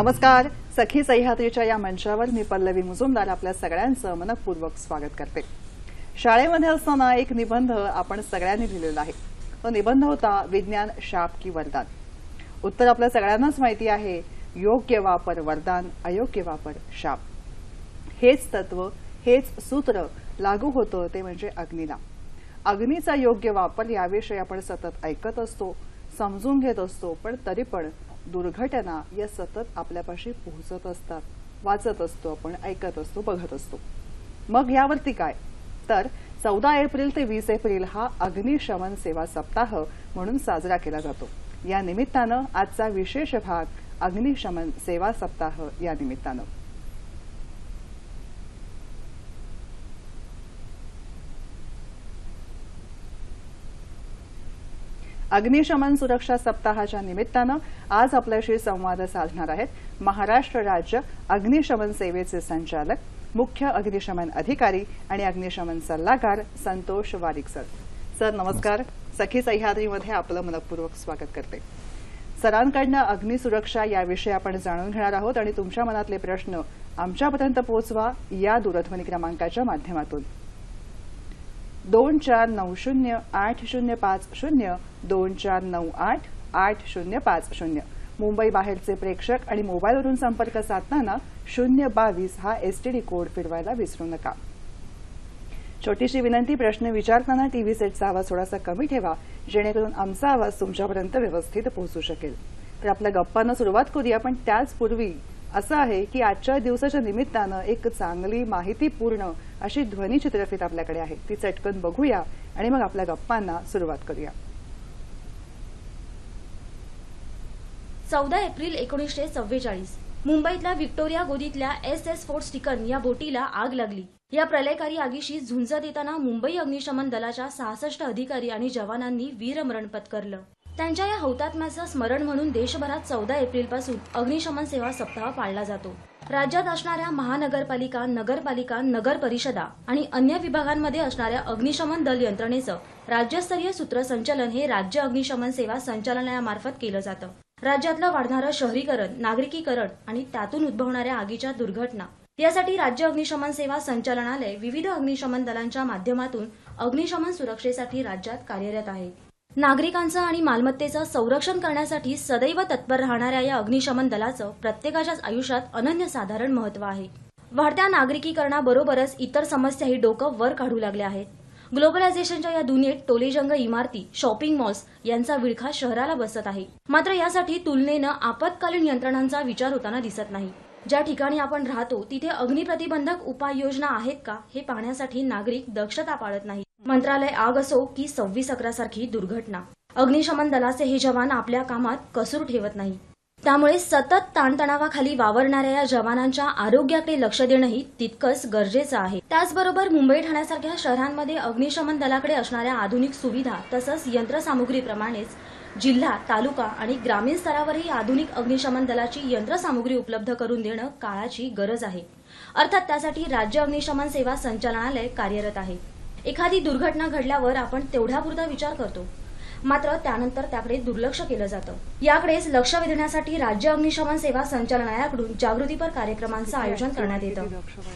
नमस्कार. सखी सह्याद्रीच्या या मंचावर मी पल्लवी मुजुमदार आपल्या सगळ्यांचं मनपूर्वक स्वागत करते. शाळेमध्ये असताना एक निबंध आपण सगळ्यांनी लिहिलेला आहे. तो निबंध होता विज्ञान शाप की वरदान. उत्तर आपल्या सगळ्यांनाच माहिती आहे, योग्य वापर वरदान, अयोग्य वापर शाप. हेच तत्व, हेच सूत्र लागू होतं ते म्हणजे अग्नीला. अग्नीचा योग्य वापर याविषयी आपण सतत ऐकत असतो, समजून घेत असतो, पण तरी पण दुर्घटना या सतत आपल्यापाशी पोहोचत असतात. वाचत असतो आपण, ऐकत असतो, बघत असतो. मग यावरती काय? तर 14 एप्रिल ते 20 एप्रिल हा अग्निशमन सेवा सप्ताह म्हणून साजरा केला जातो. या निमित्तानं आजचा विशेष भाग अग्निशमन सेवा सप्ताह या निमित्तानं. अग्निशमन सुरक्षा सप्ताहाच्या निमित्तानं आज आपल्याशी संवाद साधणार आहेत महाराष्ट्र राज्य अग्निशमन सेवेचे संचालक, मुख्य अग्निशमन अधिकारी आणि अग्निशमन सल्लागार संतोष वारिक सर. सर नमस्कार. सखी सह्याद्रीमध्ये आपलं मनपूर्वक स्वागत करते. सरांकडनं अग्निसुरक्षा याविषयी आपण जाणून घेणार आहोत आणि तुमच्या मनातले प्रश्न आमच्यापर्यंत पोहोचवा या दूरध्वनी क्रमांकाच्या माध्यमातून. 24908050 24988050. मुंबई बाहेरचे प्रेक्षक आणि मोबाईलवरून संपर्क साधताना 022 हा एसटीडी कोड फिरवायला विसरू नका. छोटीशी विनंती, प्रश्न विचारताना टीव्ही सेटचा आवाज थोडासा कमी ठेवा जेणेकरून आमचा आवाज तुमच्यापर्यंत व्यवस्थित पोहोचू शकेल. तर आपल्या गप्पांना सुरुवात करूया, पण त्याचपूर्वी असं आहे की आजच्या दिवसाच्या निमित्तानं एक चांगली माहितीपूर्ण अशी ध्वनी चित्रफित आपल्याकडे आहे. ती चटकन बघूया आणि मग आपल्या गप्पांना सुरुवात करूया. 14 एप्रिल 1944 मुंबईतल्या व्हिक्टोरिया गोदीतल्या SS फोर्ट स्टिकन या बोटीला आग लागली. या प्रलयकारी आगीशी झुंज देताना मुंबई अग्निशमन दलाच्या 66 अधिकारी आणि जवानांनी वीरमरण पत्करलं. त्यांच्या या हौतात्म्याचं स्मरण म्हणून देशभरात 14 एप्रिलपासून अग्निशमन सेवा सप्ताह पाळला जातो. राज्यात असणाऱ्या महानगरपालिका, नगरपालिका, नगर परिषदा आणि अन्य विभागांमध्ये असणाऱ्या अग्निशमन दल यंत्रणेचं राज्यस्तरीय सूत्रसंचालन हे राज्य अग्निशमन सेवा संचालनालयामार्फत केलं जातं. राज्यातलं वाढणारं शहरीकरण, नागरिकीकरण आणि त्यातून उद्भवणाऱ्या आगीच्या दुर्घटना यासाठी राज्य अग्निशमन सेवा संचालनालय विविध अग्निशमन दलांच्या माध्यमातून अग्निशमन सुरक्षेसाठी राज्यात कार्यरत आहे. नागरिकांचं आणि मालमत्तेचं संरक्षण करण्यासाठी सदैव तत्पर राहणाऱ्या या अग्निशमन दलाचं प्रत्येकाच्याच आयुष्यात अनन्यसाधारण महत्त्व आहे. वाढत्या नागरिकीकरणाबरोबरच इतर समस्याही डोकं वर काढू लागल्या आहेत. ग्लोबलायझेशनच्या या दुनियेत टोलेजंग इमारती, शॉपिंग मॉल्स यांचा विळखा शहराला बसत आहे. मात्र यासाठी तुलनेनं आपत्कालीन यंत्रणांचा विचार होताना दिसत नाही. ज्या ठिकाणी आपण राहतो तिथे अग्निप्रतिबंधक उपाययोजना आहेत का हे पाहण्यासाठी नागरिक दक्षता पाळत नाहीत. मंत्रालय आग असो की 26/11 सारखी दुर्घटना, अग्निशमन दलाचे हे जवान आपल्या कामात कसूर ठेवत नाही. त्यामुळे सतत ताणतणावाखाली वावरणाऱ्या या जवानांच्या आरोग्याकडे लक्ष देणंही तितकंच गरजेचं आहे. त्याचबरोबर मुंबई, ठाण्यासारख्या शहरांमध्ये अग्निशमन दलाकडे असणाऱ्या आधुनिक सुविधा तसंच यंत्रसामुग्रीप्रमाणेच जिल्हा, तालुका आणि ग्रामीण स्तरावरही आधुनिक अग्निशमन दलाची यंत्रसामुग्री उपलब्ध करून देणं काळाची गरज आहे. अर्थात त्यासाठी राज्य अग्निशमन सेवा संचालनालय कार्यरत आहे. एखादी दुर्घटना घडल्यावर आपण तेवढ्यापुरता विचार करतो, मात्र त्यानंतर त्याकडे दुर्लक्ष केलं जातं. याकडेच लक्ष वेधण्यासाठी राज्य अग्निशमन सेवा संचालनालयाकडून जागृतीपर कार्यक्रमांचं आयोजन करण्यात येतं.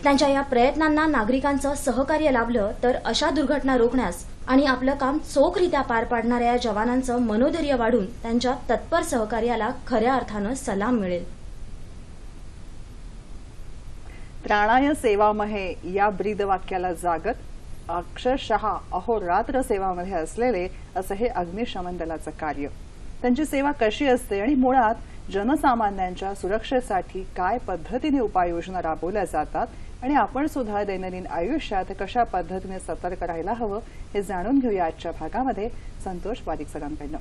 त्यांच्या या प्रयत्नांना नागरिकांचं सहकार्य लाभलं तर अशा दुर्घटना रोखण्यास आणि आपलं काम चोखरित्या पार पाडणाऱ्या या जवानांचं मनोधैर्य वाढून त्यांच्या तत्पर सहकार्याला खऱ्या अर्थानं सलाम मिळेल. प्राणाय सेवामहे या ब्रीदवाक्याला जागत अक्षरशः अहोरात्र सेवामध्ये असलेले असं हे अग्निशमन दलाचं कार्य. त्यांची सेवा कशी असते आणि मुळात जनसामान्यांच्या सुरक्षेसाठी काय पद्धतीने उपाययोजना राबवल्या जातात आणि आपण सुद्धा दैनंदिन आयुष्यात कशा पद्धतीने सतर्क राहायला हवं हे जाणून घेऊया आजच्या भागामध्ये संतोष वारिक सरांकडनं.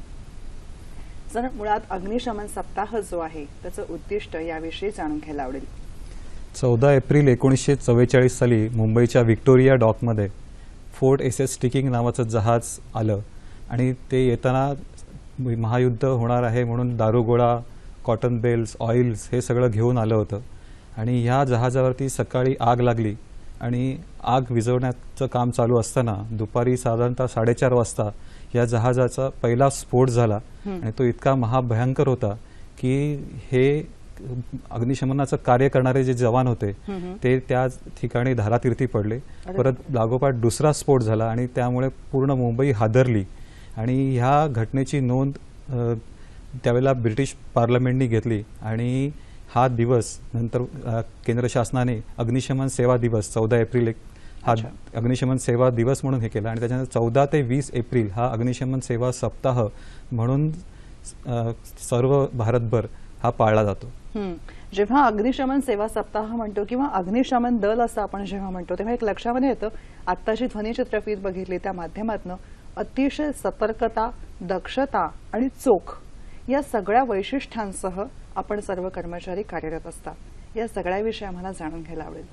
सर, मुळात अग्निशमन सप्ताह जो आहे त्याचं उद्दिष्ट याविषयी जाणून घ्यायला आवडेल. 14 एप्रिल 1944 साली मुंबईच्या व्हिक्टोरिया डॉकमध्ये फोर्ट SS स्टिकिंग नावाचं जहाज आलं आणि ते येताना महायुद्ध होणार आहे म्हणून दारुगोळा, कॉटन बेल्स, ऑइल्स हे सगळं घेऊन आलं होतं. आणि ह्या जहाजावरती सकाळी आग लागली आणि आग विझवण्याचं काम चालू असताना दुपारी साधारणतः 4:30 वाजता या जहाजाचा पहिला स्फोट झाला आणि तो इतका महाभयंकर होता की हे अग्निशमनाचं कार्य करणारे जे जवान होते ते त्या ठिकाणी धारातीर्थी पडले. परत लागोपाठ दुसरा स्फोट झाला आणि त्यामुळे पूर्ण मुंबई हादरली आणि ह्या घटनेची नोंद त्यावेळेला ब्रिटिश पार्लमेंटनी घेतली आणि हा दिवस नंतर केंद्र शासनाने अग्निशमन सेवा दिवस 14 एप्रिल हा अग्निशमन सेवा दिवस म्हणून हे केला आणि त्याच्यानंतर 14 ते 20 एप्रिल हा अग्निशमन सेवा सप्ताह म्हणून सर्व भारतभर हा पाळला जातो. जेव्हा अग्निशमन सेवा सप्ताह म्हणतो किंवा अग्निशमन दल असं आपण जेव्हा म्हणतो तेव्हा एक लक्षामध्ये येतं, आत्ताची ध्वनिचित्रफीत बघितली त्या माध्यमातून अतिशय सतर्कता, दक्षता आणि चोख या सगळ्या वैशिष्ट्यांसह आपण सर्व कर्मचारी कार्यरत असतात. या सगळ्याविषयी आम्हाला जाणून घ्यायला आवडेल.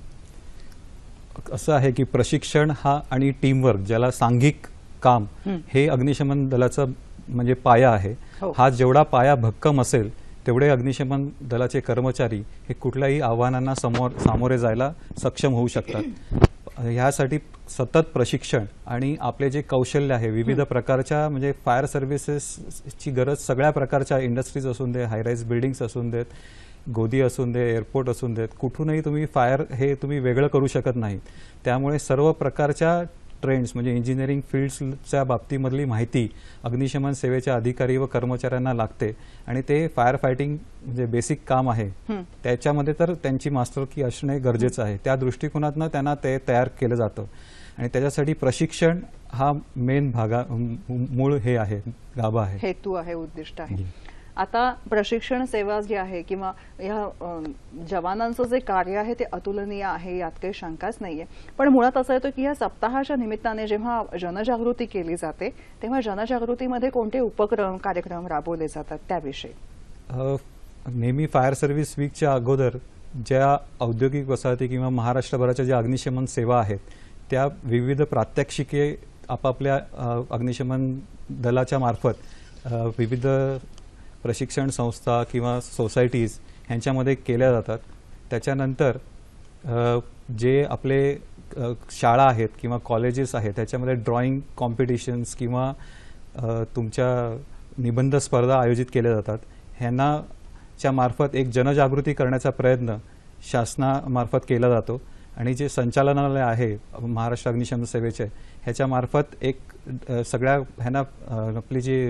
असं आहे की प्रशिक्षण हा आणि टीमवर्क ज्याला सांघिक काम हे अग्निशमन दलाचा म्हणजे पाया आहे. हा जेवढा पाया भक्कम असेल तेवढे अग्निशमन दलाचे कर्मचारी हे कुठल्याही आव्हानांना सामोरे जायला सक्षम होऊ शकतात. ह्यासाठी सतत प्रशिक्षण आणि आपले जे कौशल्य आहे विविध प्रकारच्या म्हणजे फायर सर्व्हिसेसची गरज सगळ्या प्रकारच्या इंडस्ट्रीज असून दे, हायराईज बिल्डिंग्स असून देत, गोदी असून दे, एअरपोर्ट असून देत, कुठूनही तुम्ही फायर हे तुम्ही वेगळं करू शकत नाही. त्यामुळे सर्व प्रकारच्या ट्रेंड्स म्हणजे इंजिनिअरिंग फील्ड्सच्या बाबतीमधली माहिती अग्निशमन सेवेच्या अधिकारी व कर्मचाऱ्यांना लागते आणि ते फायर फायटिंग म्हणजे बेसिक काम आहे त्याच्यामध्ये तर त्यांची मास्टरकी असणे गरजेचं आहे. त्या दृष्टिकोनातनं त्यांना ते तयार केलं जातं आणि त्याच्यासाठी प्रशिक्षण हा मेन मूळ हे आहे, गाभा आहे, हेतू आहे, उद्दिष्ट आहे. आता प्रशिक्षण सेवा जी आहे किंवा या जवानांचं जे कार्य आहे ते अतुलनीय आहे, यात काही शंकाच नाहीये. पण मुळात असं येतं की या सप्ताहाच्या निमित्ताने जेव्हा जनजागृती केली जाते तेव्हा जनजागृतीमध्ये कोणते उपक्रम, कार्यक्रम राबवले जातात त्याविषयी? नेहमी फायर सर्व्हिस वीकच्या अगोदर ज्या औद्योगिक वसाहती किंवा महाराष्ट्रभराच्या ज्या अग्निशमन सेवा आहेत त्या विविध प्रात्यक्षिके आपापल्या अग्निशमन दलाच्या मार्फत विविध प्रशिक्षण संस्था किंवा सोसायटीज ह्यांच्यामध्ये केल्या जातात. त्याच्यानंतर जे आपले शाळा आहेत किंवा कॉलेजेस आहेत त्याच्यामध्ये ड्रॉइंग कॉम्पिटिशन्स किंवा तुमच्या निबंध स्पर्धा आयोजित केल्या जातात. ह्यांनाच्या मार्फत एक जनजागृती करण्याचा प्रयत्न शासनामार्फत केला जातो आणि जे संचालनालय आहे महाराष्ट्र अग्निशमन सेवेचे ह्याच्यामार्फत एक सगळ्या ह्यांना आपली जी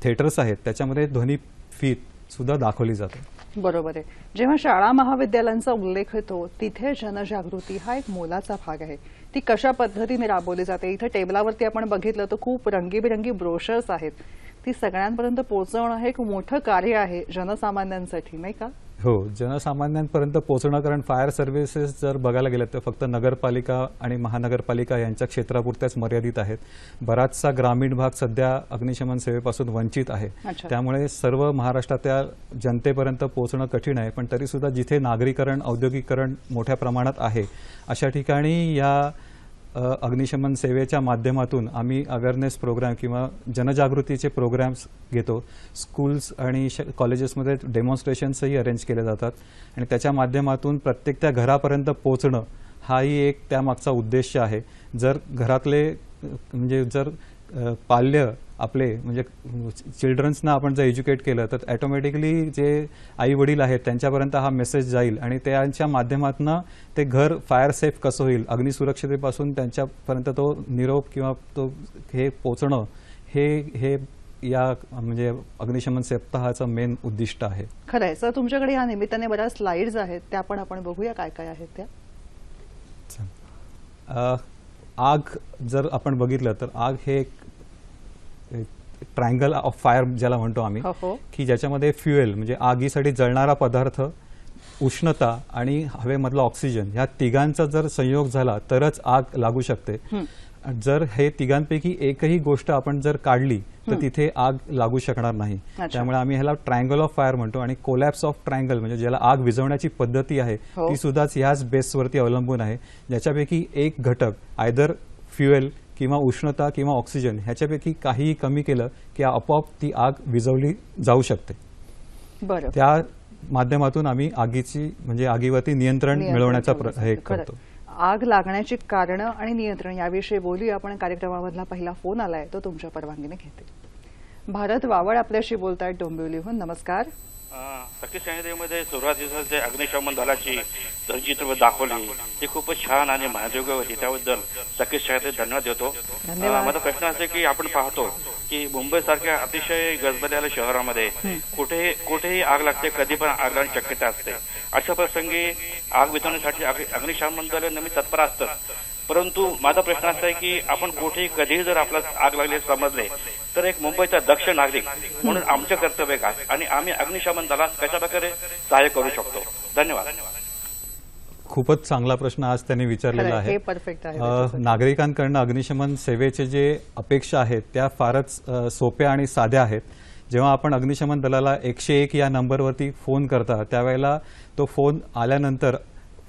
थिएटर्स आहेत त्याच्यामध्ये ध्वनी फीत सुद्धा दाखवली जाते. बरोबर आहे. जेव्हा शाळा महाविद्यालयांचा उल्लेख होतो तिथे जनजागृती हा एक मोलाचा भाग आहे. ती कशा पद्धतीने राबवली जाते? इथे टेबलावरती आपण बघितलं तर खूप रंगीबिरंगी ब्रोशर्स आहेत. ती सगळ्यांपर्यंत पोहोचवणं हे एक मोठं कार्य आहे जनसामान्यांसाठी, नाही का? हो, जनसामान्यांपर्यंत पोहोचणं, कारण फायर सर्व्हिसेस जर बघायला गेलं तर फक्त नगरपालिका आणि महानगरपालिका यांच्या क्षेत्रापुरत्याच मर्यादित आहेत. बराचसा ग्रामीण भाग सध्या अग्निशमन सेवेपासून वंचित आहे. त्यामुळे सर्व महाराष्ट्रातल्या जनतेपर्यंत पोहोचणं कठीण आहे. पण तरी सुद्धा जिथे नागरीकरण, औद्योगिकरण मोठ्या प्रमाणात आहे अशा ठिकाणी या अग्निशमन सेवेच्या माध्यमातून आम्ही अवेअरनेस प्रोग्राम किंवा जनजागृतीचे प्रोग्राम्स घेतो. स्कूल्स आणि कॉलेजेसमध्ये डेमॉन्स्ट्रेशन्सही अरेंज केले जातात आणि त्याच्या माध्यमातून प्रत्येक त्या घरापर्यंत पोहोचणं हाही एक त्यामागचा उद्देश आहे. जर घरातले म्हणजे जर पाल्य आपले म्हणजे चिल्ड्रन्सना आपण जर एज्युकेट केलं तर ऑटोमॅटिकली जे आई वडील आहेत त्यांच्यापर्यंत हा मेसेज जाईल आणि त्यांच्या माध्यमातून ते घर फायर सेफ कसं होईल, अग्निसुरक्षितेपासून त्यांच्यापर्यंत तो निरोप किंवा तो हे पोचणं हे या म्हणजे अग्निशमन सप्ताहाचं मेन उद्दिष्ट आहे. खरं आहे सर. तुमच्याकडे या निमित्ताने बऱ्याच स्लाइड्स आहेत त्या पण आपण बघूया काय काय आहेत त्या. आग जर आपण बघितलं तर आग हे एक ट्रायंगल ऑफ फायर ज्याला म्हणतो आम्ही, की ज्याच्यामध्ये फ्युएल म्हणजे आगीसाठी जळणारा पदार्थ, उष्णता आणि हवेमधला ऑक्सिजन ह्या तिघांचा जर संयोग झाला तरच आग लागू शकते. जर हे तिघांपैकी एकही गोष्ट आपण जर काढली तर तिथे आग लागू शकणार नाही. त्यामुळे आम्ही ह्याला ट्रायंगल ऑफ फायर म्हणतो आणि कोलॅप्स ऑफ ट्रायंगल म्हणजे ज्याला आग विझवण्याची पद्धती आहे ती सुद्धा ह्याच बेसवरती अवलंबून आहे. ज्याच्यापैकी एक घटक आयदर फ्युएल किंवा उष्णता किंवा ऑक्सिजन ह्याच्यापैकी काहीही कमी केलं की आपोआप ती आग विझवली जाऊ शकते. त्या माध्यमातून आम्ही आगीची म्हणजे आगीवरती नियंत्रण मिळवण्याचा हे करतो. आग लागण्याची कारणं आणि नियंत्रण याविषयी बोलूया. आपण कार्यक्रमामधला पहिला फोन आलाय तो तुमच्या परवानगीने घेते. भारत वावळ आपल्याशी बोलतायत डोंबिवलीहून. नमस्कार. सखी मध्ये सुरुवातीला जे अग्निशमन दलाची चित्र दाखवली ती खूपच छान आणि मानयोग्य होती. त्याबद्दल सखी धन्यवाद देतो. माझा प्रश्न असा की आपण पाहतो की मुंबई सारख्या अतिशय गजबजलेल्या शहरामध्ये कुठेही आग लागते, कधी पण आग लागण्याची शक्यता असते. अशा प्रसंगी आग विझवण्यासाठी अग्निशमन दल नेहमी तत्पर असतं. परंतु माझा प्रश्न असा आहे की आपण कुठेही कधीही जर आपल्याला आग लागली समजले तर एक मुंबईचा दक्ष नागरिक म्हणून आमचे कर्तव्य काय आणि आम्ही अग्निशमन दलास कशा प्रकारे सहाय्य करू शकतो. धन्यवाद. खूपच चांगला प्रश्न आज त्यांनी विचारलेला आहे. परफेक्ट आहे. नागरिकांकडून अग्निशमन सेवेचे जे अपेक्षा आहेत त्या फारच सोप्या आणि साध्या आहेत. जेव्हा आपण अग्निशमन दलाला 101 या नंबरवरती फोन करता त्यावेळेला तो फोन आल्यानंतर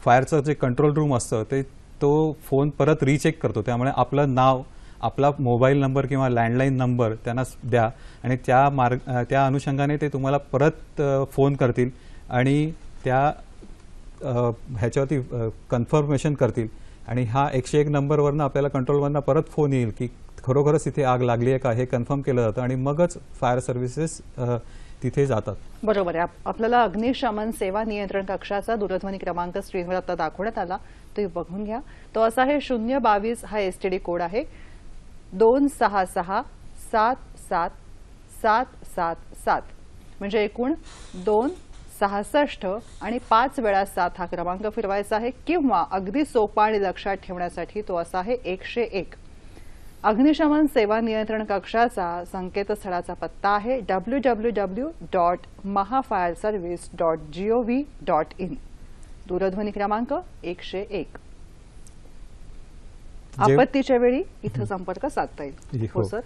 फायरचं जे कंट्रोल रूम असतं तो फोन परत रिचेक करतो. त्यामुळे आपलं नाव, आपला मोबाईल नंबर किंवा लँडलाईन नंबर त्यांना द्या आणि त्या अनुषंगाने ते तुम्हाला परत फोन करतील आणि त्या ह्याच्यावरती कन्फर्मेशन करतील आणि हा 101 नंबरवरनं आपल्याला कंट्रोलवरनं परत फोन येईल की खरोखरच तिथे आग लागली आहे का हे कन्फर्म केलं जातं आणि मगच फायर सर्व्हिसेस तिथे जातात. बरोबर आहे. आपल्याला अग्निशमन सेवा नियंत्रण कक्षाचा दूरध्वनी क्रमांक स्क्रीनवर आता दाखवण्यात आला, तो बघून घ्या. तो असा आहे 022 हा एसटीडी कोड आहे. 266-777-777 म्हणजे एकूण 266 आणि 5 वेळा 7 हा क्रमांक फिरवायचा आहे किंवा अगदी सोपा आणि लक्षात ठेवण्यासाठी तो असा आहे 101. अग्निशमन सेवा नियंत्रण कक्षाचा संकेतस्थळाचा पत्ता आहे www.mahafireservice.gov.in. दूरध्वनी क्रमांक 101. आपत्तीच्या वेळी इथं संपर्क साधता येईल. हो सर.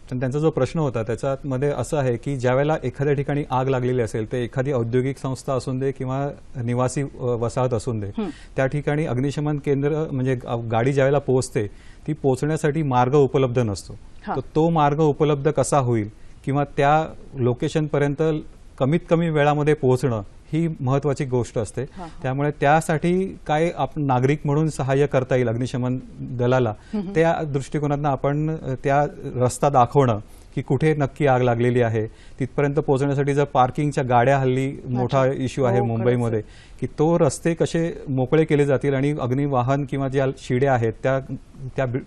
त्यांचा जो प्रश्न होता त्याच्यामध्ये असं आहे की ज्यावेळेला एखाद्या ठिकाणी आग लागलेली असेल ते एखादी औद्योगिक संस्था असून दे किंवा निवासी वसाहत असून दे, त्या ठिकाणी अग्निशमन केंद्र म्हणजे गाडी ज्यावेळेला पोहोचते ती पोहोचण्यासाठी मार्ग उपलब्ध नसतो. तर तो मार्ग उपलब्ध कसा होईल किंवा त्या लोकेशनपर्यंत कमीत कमी वेळामध्ये पोहोचणं ही महत्वाची गोष्ट असते. त्यामुळे त्यासाठी काय आपण नागरिक म्हणून सहाय्य करता येईल अग्निशमन दलाला, त्या दृष्टिकोनातून आपण त्या रस्ता दाखवणं की कुठे नक्की आग लागलेली आहे, तिथपर्यंत पोहोचण्यासाठी जर पार्किंगच्या गाड्या हल्ली मोठा इश्यू आहे मुंबईमध्ये, की तो रस्ते कसे मोकळे केले जातील आणि अग्निवाहन किंवा ज्या शिड्या आहेत त्या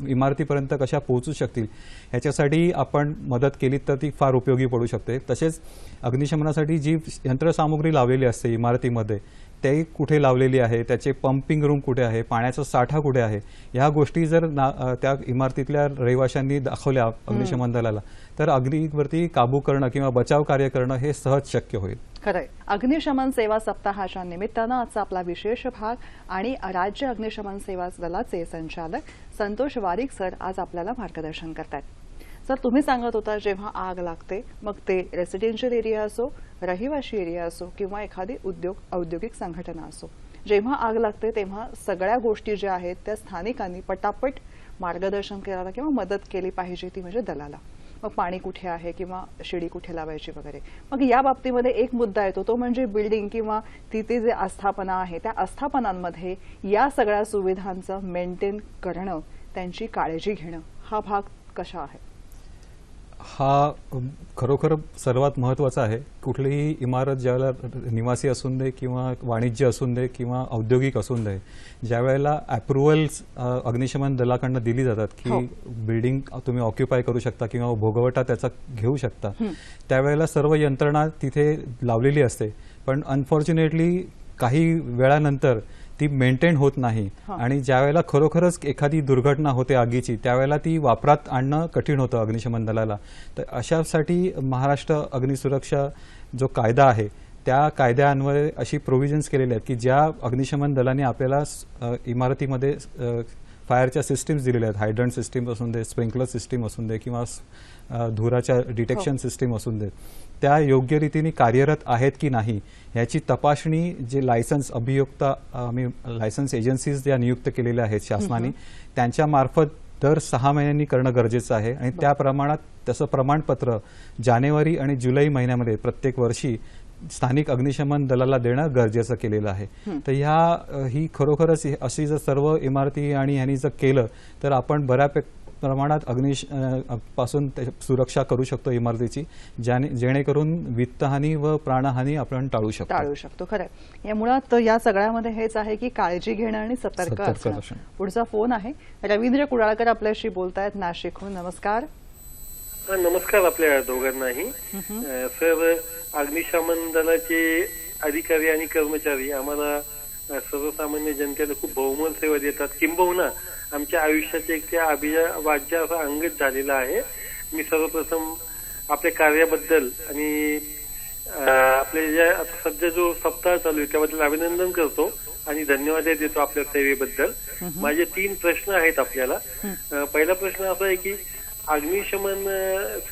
इमारतीपर्यंत कशा पोहोचू शकतील ह्याच्यासाठी आपण मदत केली तर ती फार उपयोगी पडू शकते. तसेच अग्निशमनासाठी जी यंत्रसामुग्री लावलेली असते इमारतीमध्ये ते कुठे लावलेली आहे, त्याचे पंपिंग रूम कुठे आहे, पाण्याचा साठा कुठे आहे, ह्या गोष्टी जर त्या इमारतीतल्या रहिवाशांनी दाखवल्या अग्निशमन दलाला तर अग्नीवरती काबू करणं किंवा बचाव कार्य करणं हे सहज शक्य होईल. खरंय. अग्निशमन सेवा सप्ताहाच्या निमित्तानं आजचा आपला विशेष भाग आणि राज्य अग्निशमन सेवा दलाचे संचालक संतोष वारिक सर आज आपल्याला मार्गदर्शन करतात. सर, तुम्ही सांगत होता जेव्हा आग लागते मग ते रेसिडेन्शियल एरिया असो, रहिवाशी एरिया असो किंवा एखादी औद्योगिक संघटना असो, जेव्हा आग लागते तेव्हा सगळ्या गोष्टी ज्या आहेत त्या स्थानिकांनी पटापट मार्गदर्शन करायला किंवा मदत केली पाहिजे ती म्हणजे दलाला. मग पाणी कुठे आहे किंवा शिडी कुठे लावायची वगैरे. मग या बाबतीमध्ये एक मुद्दा येतो तो म्हणजे बिल्डिंग किंवा तिथे जे आस्थापना आहे त्या आस्थापनांमध्ये या सगळ्या सुविधांचं मेंटेन करणं, त्यांची काळजी घेणं, हा भाग कशा आहे? हा खरोखर सर्वात महत्त्वाचा आहे. कुठलीही इमारत ज्यावेळेला निवासी असून दे किंवा वाणिज्य असून दे किंवा औद्योगिक असून दे, ज्यावेळेला अप्रुव्हल्स अग्निशमन दलाकडनं दिली जातात की बिल्डिंग तुम्ही ऑक्युपाय करू शकता किंवा भोगवटा त्याचा घेऊ शकता, त्यावेळेला सर्व यंत्रणा तिथे लावलेली असते. पण अनफॉर्च्युनेटली काही वेळानंतर ती मेंटेन होत नाही आणि ज्यावेळेला खरोखरच एखादी दुर्घटना होते आगीची त्यावेळेला ती वापरात आणणं कठीण होतं अग्निशमन दलाला. तर अशासाठी महाराष्ट्र अग्निसुरक्षा जो कायदा आहे त्या कायद्यान्वये अशी प्रोव्हिजन्स केलेली आहेत की ज्या अग्निशमन दलाने आपल्याला इमारतीमध्ये फायरच्या सिस्टीम्स दिलेल्या आहेत, हायड्रंट सिस्टीम असून दे, स्प्रिंकलर सिस्टीम असून दे किंवा धुराच्या डिटेक्शन सिस्टीम असून दे, त्या योग्य रीतीने कार्यरत आहेत की नाही याची तपासणी जे लायसन्स अभियोक्ता आम्ही लायसन्स एजन्सीज ज्या नियुक्त केलेल्या आहेत शासनाने त्यांच्या मार्फत दर 6 महिन्यांनी करणं गरजेचं आहे आणि त्या प्रमाणात तसं प्रमाणपत्र जानेवारी आणि जुलै महिन्यामध्ये प्रत्येक वर्षी स्थानिक अग्निशमन दलाला देणं गरजेचं केलेलं आहे. तर ही खरोखरच अशी जर सर्व इमारती आणि ह्यांनी जर केलं तर आपण प्रमाणात पासून सुरक्षा करू शकतो इमारतीची, जेणेकरून वित्तहानी व प्राणहानी आपण टाळू शकतो. खरं या मुळात या सगळ्यामध्ये हेच आहे की काळजी घेणं आणि सतर्क असणं. पुढचा फोन आहे, रवींद्र कुडाळकर आपल्याशी बोलतायत नाशिकहून. नमस्कार. नमस्कार आपल्या दोघांनाही. सर, अग्निशमन दलाचे अधिकारी आणि कर्मचारी आम्हाला सर्वसामान्य जनतेला खूप बहुमोल सेवा देतात, किंबहुना आमच्या आयुष्याचे एक त्या अभिवाज्य असा अंगच झालेला आहे. मी सर्वप्रथम आपल्या कार्याबद्दल आणि आपले ज्या आता सध्या जो सप्ताह चालू आहे त्याबद्दल अभिनंदन करतो आणि धन्यवाद देतो आपल्या सेवेबद्दल. माझे 3 प्रश्न आहेत आपल्याला. पहिला प्रश्न असा आहे की अग्निशमन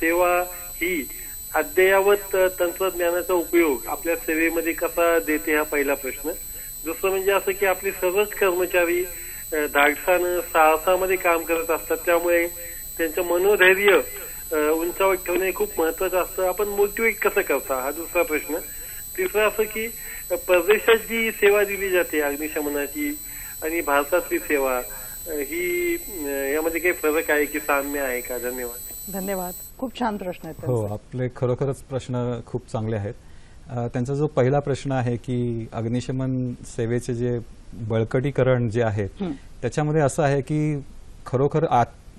सेवा ही अद्ययावत तंत्रज्ञानाचा उपयोग आपल्या सेवेमध्ये कसा देते, हा पहिला प्रश्न. दुसरं म्हणजे असं की आपले सर्वच कर्मचारी धाडसानं साहसामध्ये काम करत असतात, त्यामुळे त्यांचं मनोधैर्य उंचावत ठेवणे खूप महत्वाचं असतं. आपण मोटिवेट कसं करता, हा दुसरा प्रश्न. तिसरं असं की परदेशात जी सेवा दिली जाते अग्निशमनाची आणि भारतातली सेवा ही यामध्ये काही फरक आहे की साम्य आहे का? धन्यवाद. खूप छान प्रश्न आहेत. हो, आपले खरोखरच प्रश्न खूप चांगले आहेत. त्यांचा जो पहिला प्रश्न आहे की अग्निशमन सेवेचे जे बळकटीकरण जे आहे त्याच्यामध्ये असं आहे की खरोखर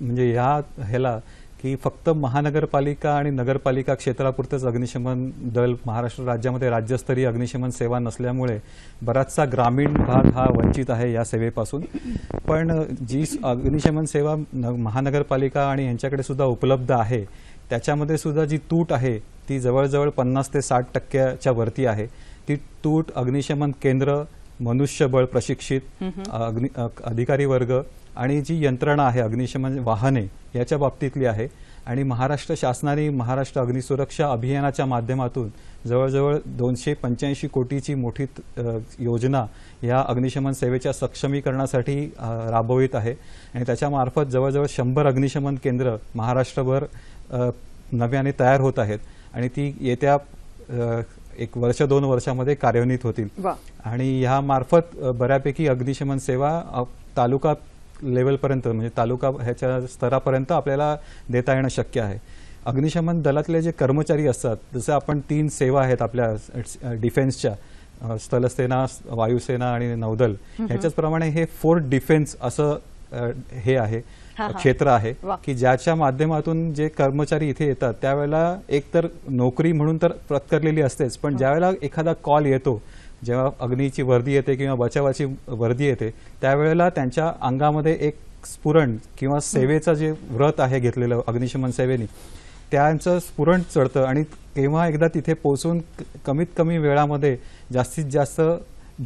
म्हणजे ह्याला की फक्त महानगरपालिका आणि नगरपालिका क्षेत्रापुरतंच अग्निशमन दल महाराष्ट्र राज्यामध्ये राज्यस्तरीय अग्निशमन सेवा नसल्यामुळे बराचसा ग्रामीण भाग हा वंचित आहे या सेवेपासून. पण जी अग्निशमन सेवा महानगरपालिका आणि यांच्याकडे सुद्धा उपलब्ध आहे त्याच्यामध्ये सुद्धा जी तूट आहे ती जवळजवळ 50 ते 60% वरती आहे. ती तूट अग्निशमन केंद्र, मनुष्यबळ प्रशिक्षित अधिकारी वर्ग आणि जी यंत्रणा आहे अग्निशमन वाहने याच्या बाबतीतली आहे. आणि महाराष्ट्र शासनाने महाराष्ट्र अग्निसुरक्षा अभियानाच्या माध्यमातून जवळजवळ 285 कोटीची मोठी योजना या अग्निशमन सेवेच्या सक्षमीकरणासाठी राबवित आहे. आणि त्याच्यामार्फत जवळजवळ 100 अग्निशमन केंद्र महाराष्ट्रभर नव्याने तयार होत आहेत आणि ती येत्या 1 वर्ष 2 वर्षामध्ये कार्यान्वित होतील. आणि ह्या मार्फत बऱ्यापैकी अग्निशमन सेवा तालुका लेवलपर्यंत म्हणजे तालुका ह्याच्या स्तरापर्यंत आपल्याला देता येणं शक्य आहे. अग्निशमन दलातले जे कर्मचारी असतात, जसं आपण 3 सेवा आहेत आपल्या डिफेन्सच्या, स्थलसेना, वायुसेना आणि नौदल, ह्याच्याचप्रमाणे हे फोर्ट डिफेन्स असं हे आहे क्षेत्र आहे की ज्याच्या माध्यमातून जे कर्मचारी इथे येतात त्यावेळेला एक तर नोकरी म्हणून तर पत्करलेली असतेच, पण ज्यावेळेला एखादा कॉल येतो, जेव्हा अग्नीची वर्दी येते किंवा बचावाची वर्दी येते, त्यावेळेला त्यांच्या अंगामध्ये एक स्फुरण किंवा सेवेचं जे व्रत आहे घेतलेलं अग्निशमन सेवेने त्यांचं स्फुरण चढतं आणि तेव्हा एकदा तिथे पोहोचून कमीत कमी वेळामध्ये जास्तीत जास्त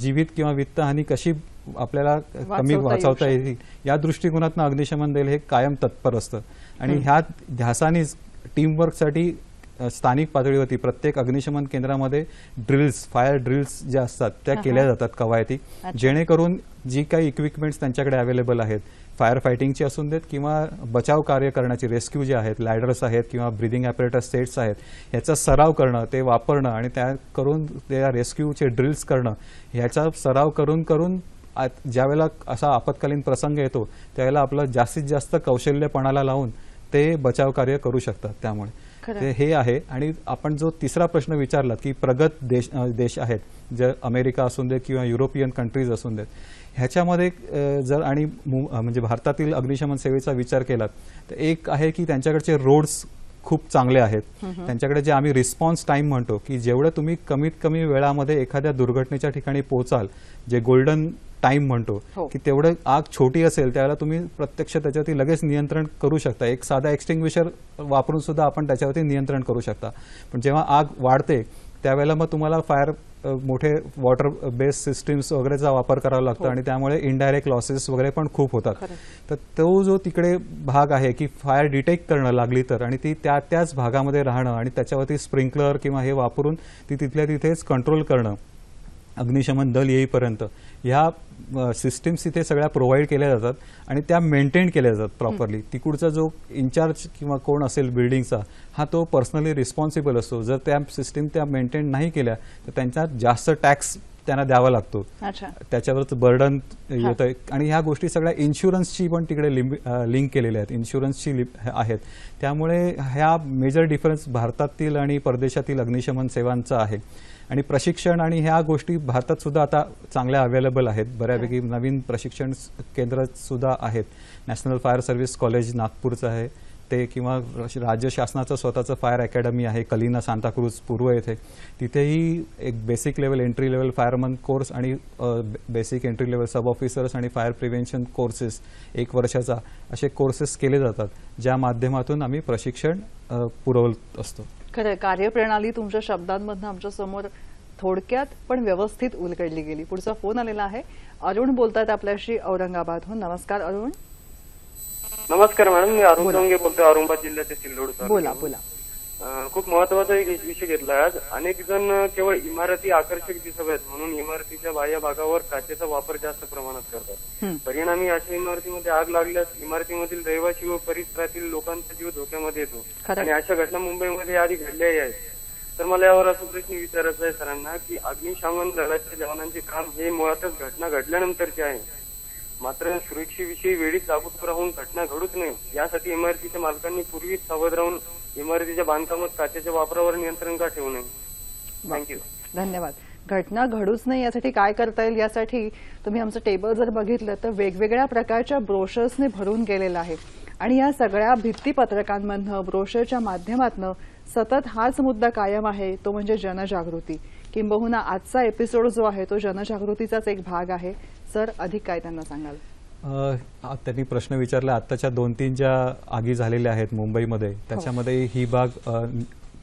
जीवित किंवा वित्तहानी कशी आपल्याला कमी वाचवता येईल या दृष्टिकोनातून अग्निशमन दल हे कायम तत्पर असतं. आणि ह्या ध्यासानेच टीमवर्कसाठी स्थानिक पातळीवरती प्रत्येक अग्निशमन केंद्रामध्ये ड्रिल्स, फायर ड्रिल्स ज्या असतात त्या केल्या जातात कवायती, जेणेकरून जी काही इक्विपमेंट्स त्यांच्याकडे अवेलेबल आहेत, फायर फायटिंगची असून देत किंवा बचाव कार्य करण्याची, रेस्क्यू जे आहेत, लॅडर्स आहेत किंवा ब्रिदिंग ॲपरेटस सेट्स आहेत, याचा सराव करणं, ते वापरणं आणि त्या करून त्या रेस्क्यूचे ड्रिल्स करणं, ह्याचा सराव करून करून ज्यावेळेला असा आपत्कालीन प्रसंग येतो त्यावेळेला आपलं जास्तीत जास्त कौशल्यपणाला लावून ते बचाव कार्य करू शकतात. त्यामुळे ते हे आहे. आणि आपण जो तिसरा प्रश्न विचारला की प्रगत देश आहेत, जे अमेरिका असून देत किंवा युरोपियन कंट्रीज असून देत, ह्याच्यामध्ये जर आणि म्हणजे भारतातील अग्निशमन सेवेचा विचार केला तर एक आहे की त्यांच्याकडचे रोड्स खूप चांगले आहेत. त्यांच्याकडे जे आम्ही रिस्पॉन्स टाइम म्हणतो की जेवढं तुम्ही कमीत कमी वेळामध्ये एखाद्या दुर्घटनेच्या ठिकाणी पोहोचाल, जे गोल्डन टाइम म्हणतो की तेवढं आग छोटी असेल त्यावेळेला तुम्ही प्रत्यक्ष त्याच्यावरती लगेच नियंत्रण करू शकता. एक साधा एक्सटिंग्विशर वापरून सुद्धा आपण त्याच्यावरती नियंत्रण करू शकता. पण जेव्हा आग वाढते त्यावेळेला मग तुम्हाला फायर मोठे वॉटर बेस्ड सिस्टीम्स वगैरेचा वापर करावा लागतो आणि त्यामुळे इनडायरेक्ट लॉसेस वगैरे पण खूप होतात. तर तो जो तिकडे भाग आहे की फायर डिटेक्ट करणं लागली तर आणि ती त्याच भागामध्ये राहणं आणि त्याच्यावरती स्प्रिंकलर किंवा हे वापरून ती तिथल्या तिथेच कंट्रोल करणं अग्निशमन दल येईपर्यंत, ह्या सिस्टीम्स इथे सगळ्या प्रोव्हाइड केल्या जातात आणि त्या मेंटेन केल्या जातात प्रॉपरली. तिकडचा जो इन्चार्ज किंवा कोण असेल बिल्डिंगचा हा तो पर्सनली रिस्पॉन्सिबल असतो. जर त्या सिस्टीम त्या मेंटेन नाही केल्या तर त्यांच्यात जास्त टॅक्स त्यांना द्यावा लागतो. अच्छा. त्याच्यावरच बर्डन येतं आणि ह्या गोष्टी सगळ्या इन्शुरन्सची पण तिकडे लिंक केलेल्या आहेत, इन्शुरन्सची आहेत. त्यामुळे ह्या मेजर डिफरन्स भारतातील आणि परदेशातील अग्निशमन सेवांचा आहे. आणि प्रशिक्षण आणि ह्या गोष्टी भारतात सुद्धा आता चांगल्या अवेलेबल आहेत. बऱ्यापैकी नवीन प्रशिक्षण केंद्र सुद्धा आहेत. नॅशनल फायर सर्व्हिस कॉलेज नागपूरचं आहे ते, किंवा राज्य शासनाचं स्वतःचं फायर अकॅडमी आहे कलिना सांताक्रूज पूर्व येथे. तिथेही एक basic level, entry level fireman course आणि बेसिक एंट्री लेवल सब ऑफिसर्स आणि फायर प्रिव्हेन्शन कोर्सेस 1 वर्षाचा असे कोर्सेस केले जातात, ज्या माध्यमातून आम्ही प्रशिक्षण पुरवत असतो. खरं, कार्यप्रणाली तुमच्या शब्दांमधून आमच्या समोर थोडक्यात पण व्यवस्थित उलगडली गेली. पुढचा फोन आलेला आहे. अरुण बोलतात आपल्याशी औरंगाबादहून. नमस्कार अरुण. नमस्कार मॅडम, मी अरुण चौंगे बोलतोय, औरंगाबाद जिल्ह्याचे सिल्लोड. बोला बोला. खूप महत्वाचा एक विषय घेतला आज. अनेक जण केवळ इमारती आकर्षक दिसत आहेत म्हणून इमारतीच्या बाह्य भागावर काचेचा वापर जास्त प्रमाणात करतात. परिणामी अशा इमारतीमध्ये आग लागल्यास इमारतीमधील रहिवासी व परिसरातील लोकांचा जीव धोक्यामध्ये येतो. आणि अशा घटना मुंबईमध्ये आधी घडल्याही आहेत. तर मला यावर असा प्रश्न विचारायचा आहे सरांना की अग्निशमन दलाच्या जवानांचे काम हे मुळातच घटना घडल्यानंतरचे आहे. मात्र सुरक्षेविषयी वेळीच जागरूक राहून घटना घडूच नये यासाठी इमारतीच्या मालकांनी पूर्वीच सावध राहून इमारतीच्या बांधकामात काचेच्या वापरावर नियंत्रण का ठेवू नये. थँक्यू. धन्यवाद. घटना घडूच नाही यासाठी काय करता येईल यासाठी तुम्ही आमचं टेबल जर बघितलं तर वेगवेगळ्या प्रकारच्या ब्रोशर्सने भरून गेलेलं आहे. आणि या सगळ्या भित्तीपत्रकांमधनं ब्रोशरच्या माध्यमातून सतत हाच मुद्दा कायम आहे, तो म्हणजे जनजागृती. किंबहुना आजचा एपिसोड जो आहे तो जनजागृतीचाच एक भाग आहे. सर, अधिक काय त्यांना सांगाल? त्यांनी प्रश्न विचारला. आत्ताच्या 2-3 ज्या आगी झालेल्या आहेत मुंबईमध्ये, त्याच्यामध्ये ही बाग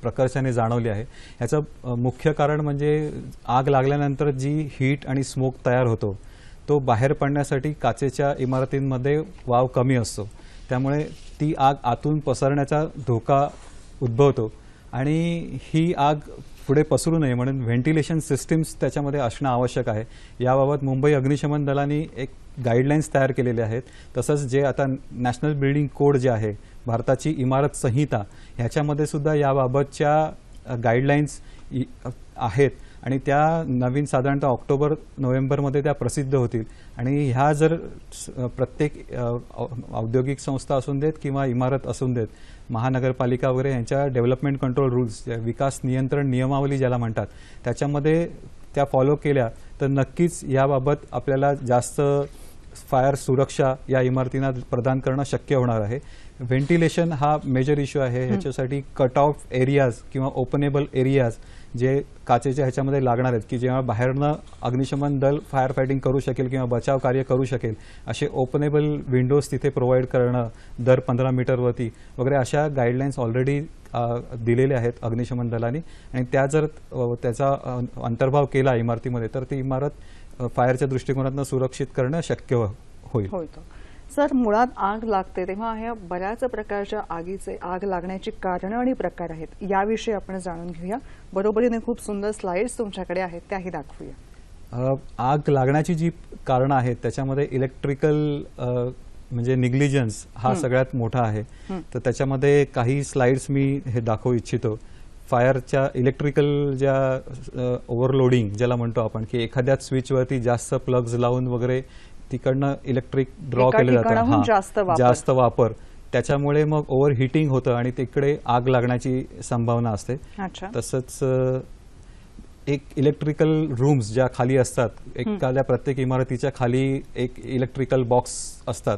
प्रकर्षाने जाणवली आहे. याचं मुख्य कारण म्हणजे आग लागल्यानंतर जी हीट आणि स्मोक तयार होतो तो बाहेर पडण्यासाठी काचेच्या इमारतींमध्ये वाव कमी असतो. त्यामुळे ती आग आतून पसरण्याचा धोका उद्भवतो आणि ही आग पुढे पसरू नये म्हणून व्हेंटिलेशन सिस्टीम्स त्याच्यामध्ये असणं आवश्यक आहे. याबाबत मुंबई अग्निशमन दलाने एक गाईडलाईन्स तयार केलेले आहेत. तसंच जे आता नॅशनल बिल्डिंग कोड जे आहे, भारताची इमारत संहिता, ह्याच्यामध्ये सुद्धा याबाबतच्या गाईडलाईन्स आहेत आणि त्या नवीन साधारणतः ऑक्टोबर-नोव्हेंबरमध्ये त्या प्रसिद्ध होतील. आणि ह्या जर प्रत्येक औद्योगिक संस्था असून देत किंवा इमारत असून देत, महानगरपालिका वगैरे यांच्या डेव्हलपमेंट कंट्रोल रूल्स, विकास नियंत्रण नियमावली ज्याला म्हणतात, त्याच्यामध्ये त्या फॉलो केल्या तर नक्कीच याबाबत आपल्याला जास्त फायर सुरक्षा या इमारतींना प्रदान करणं शक्य होणार आहे. व्हेंटिलेशन हा मेजर इश्यू आहे. ह्याच्यासाठी कट ऑफ एरियाज किंवा ओपनेबल एरियाज जे काचेच्या ह्याच्यामध्ये लागणार आहेत की जेव्हा बाहेरनं अग्निशमन दल फायर फायटिंग करू शकेल किंवा बचाव कार्य करू शकेल, असे ओपनेबल विंडोज तिथे प्रोव्हाइड करणं दर 15 मीटरवरती वगैरे अशा गाईडलाईन्स ऑलरेडी दिलेल्या आहेत अग्निशमन दलाने. आणि त्या जर त्याचा अंतर्भाव केला इमारतीमध्ये तर ती इमारत फायरच्या दृष्टिकोनातून सुरक्षित करणं शक्य होईल. सर, मुळात आग लागते तेव्हा ह्या बऱ्याच प्रकारच्या आग लागण्याची कारणं आणि प्रकार आहेत, याविषयी आपण जाणून घेऊया. बरोबरीने खूप सुंदर स्लाइड्स तुमच्याकडे आहेत, त्याही दाखवूया. आग लागण्याची जी कारणं आहेत त्याच्यामध्ये इलेक्ट्रिकल म्हणजे निग्लिजन्स हा सगळ्यात मोठा आहे. तर त्याच्यामध्ये काही स्लाइड्स मी हे दाखवू इच्छितो. फायरच्या इलेक्ट्रिकल ज्या ओव्हरलोडिंग ज्याला म्हणतो आपण, की एखाद्या स्विचवरती जास्त प्लग्स लावून वगैरे तिकडनं इलेक्ट्रिक ड्रॉ केलं जातं, जास्त वापर, त्याच्यामुळे मग ओव्हर हिटिंग होतं आणि तिकडे आग लागण्याची संभावना असते. तसंच एक इलेक्ट्रिकल रूम्स ज्या खाली असतात, एखाद्या प्रत्येक इमारतीच्या खाली एक इलेक्ट्रिकल बॉक्स असतात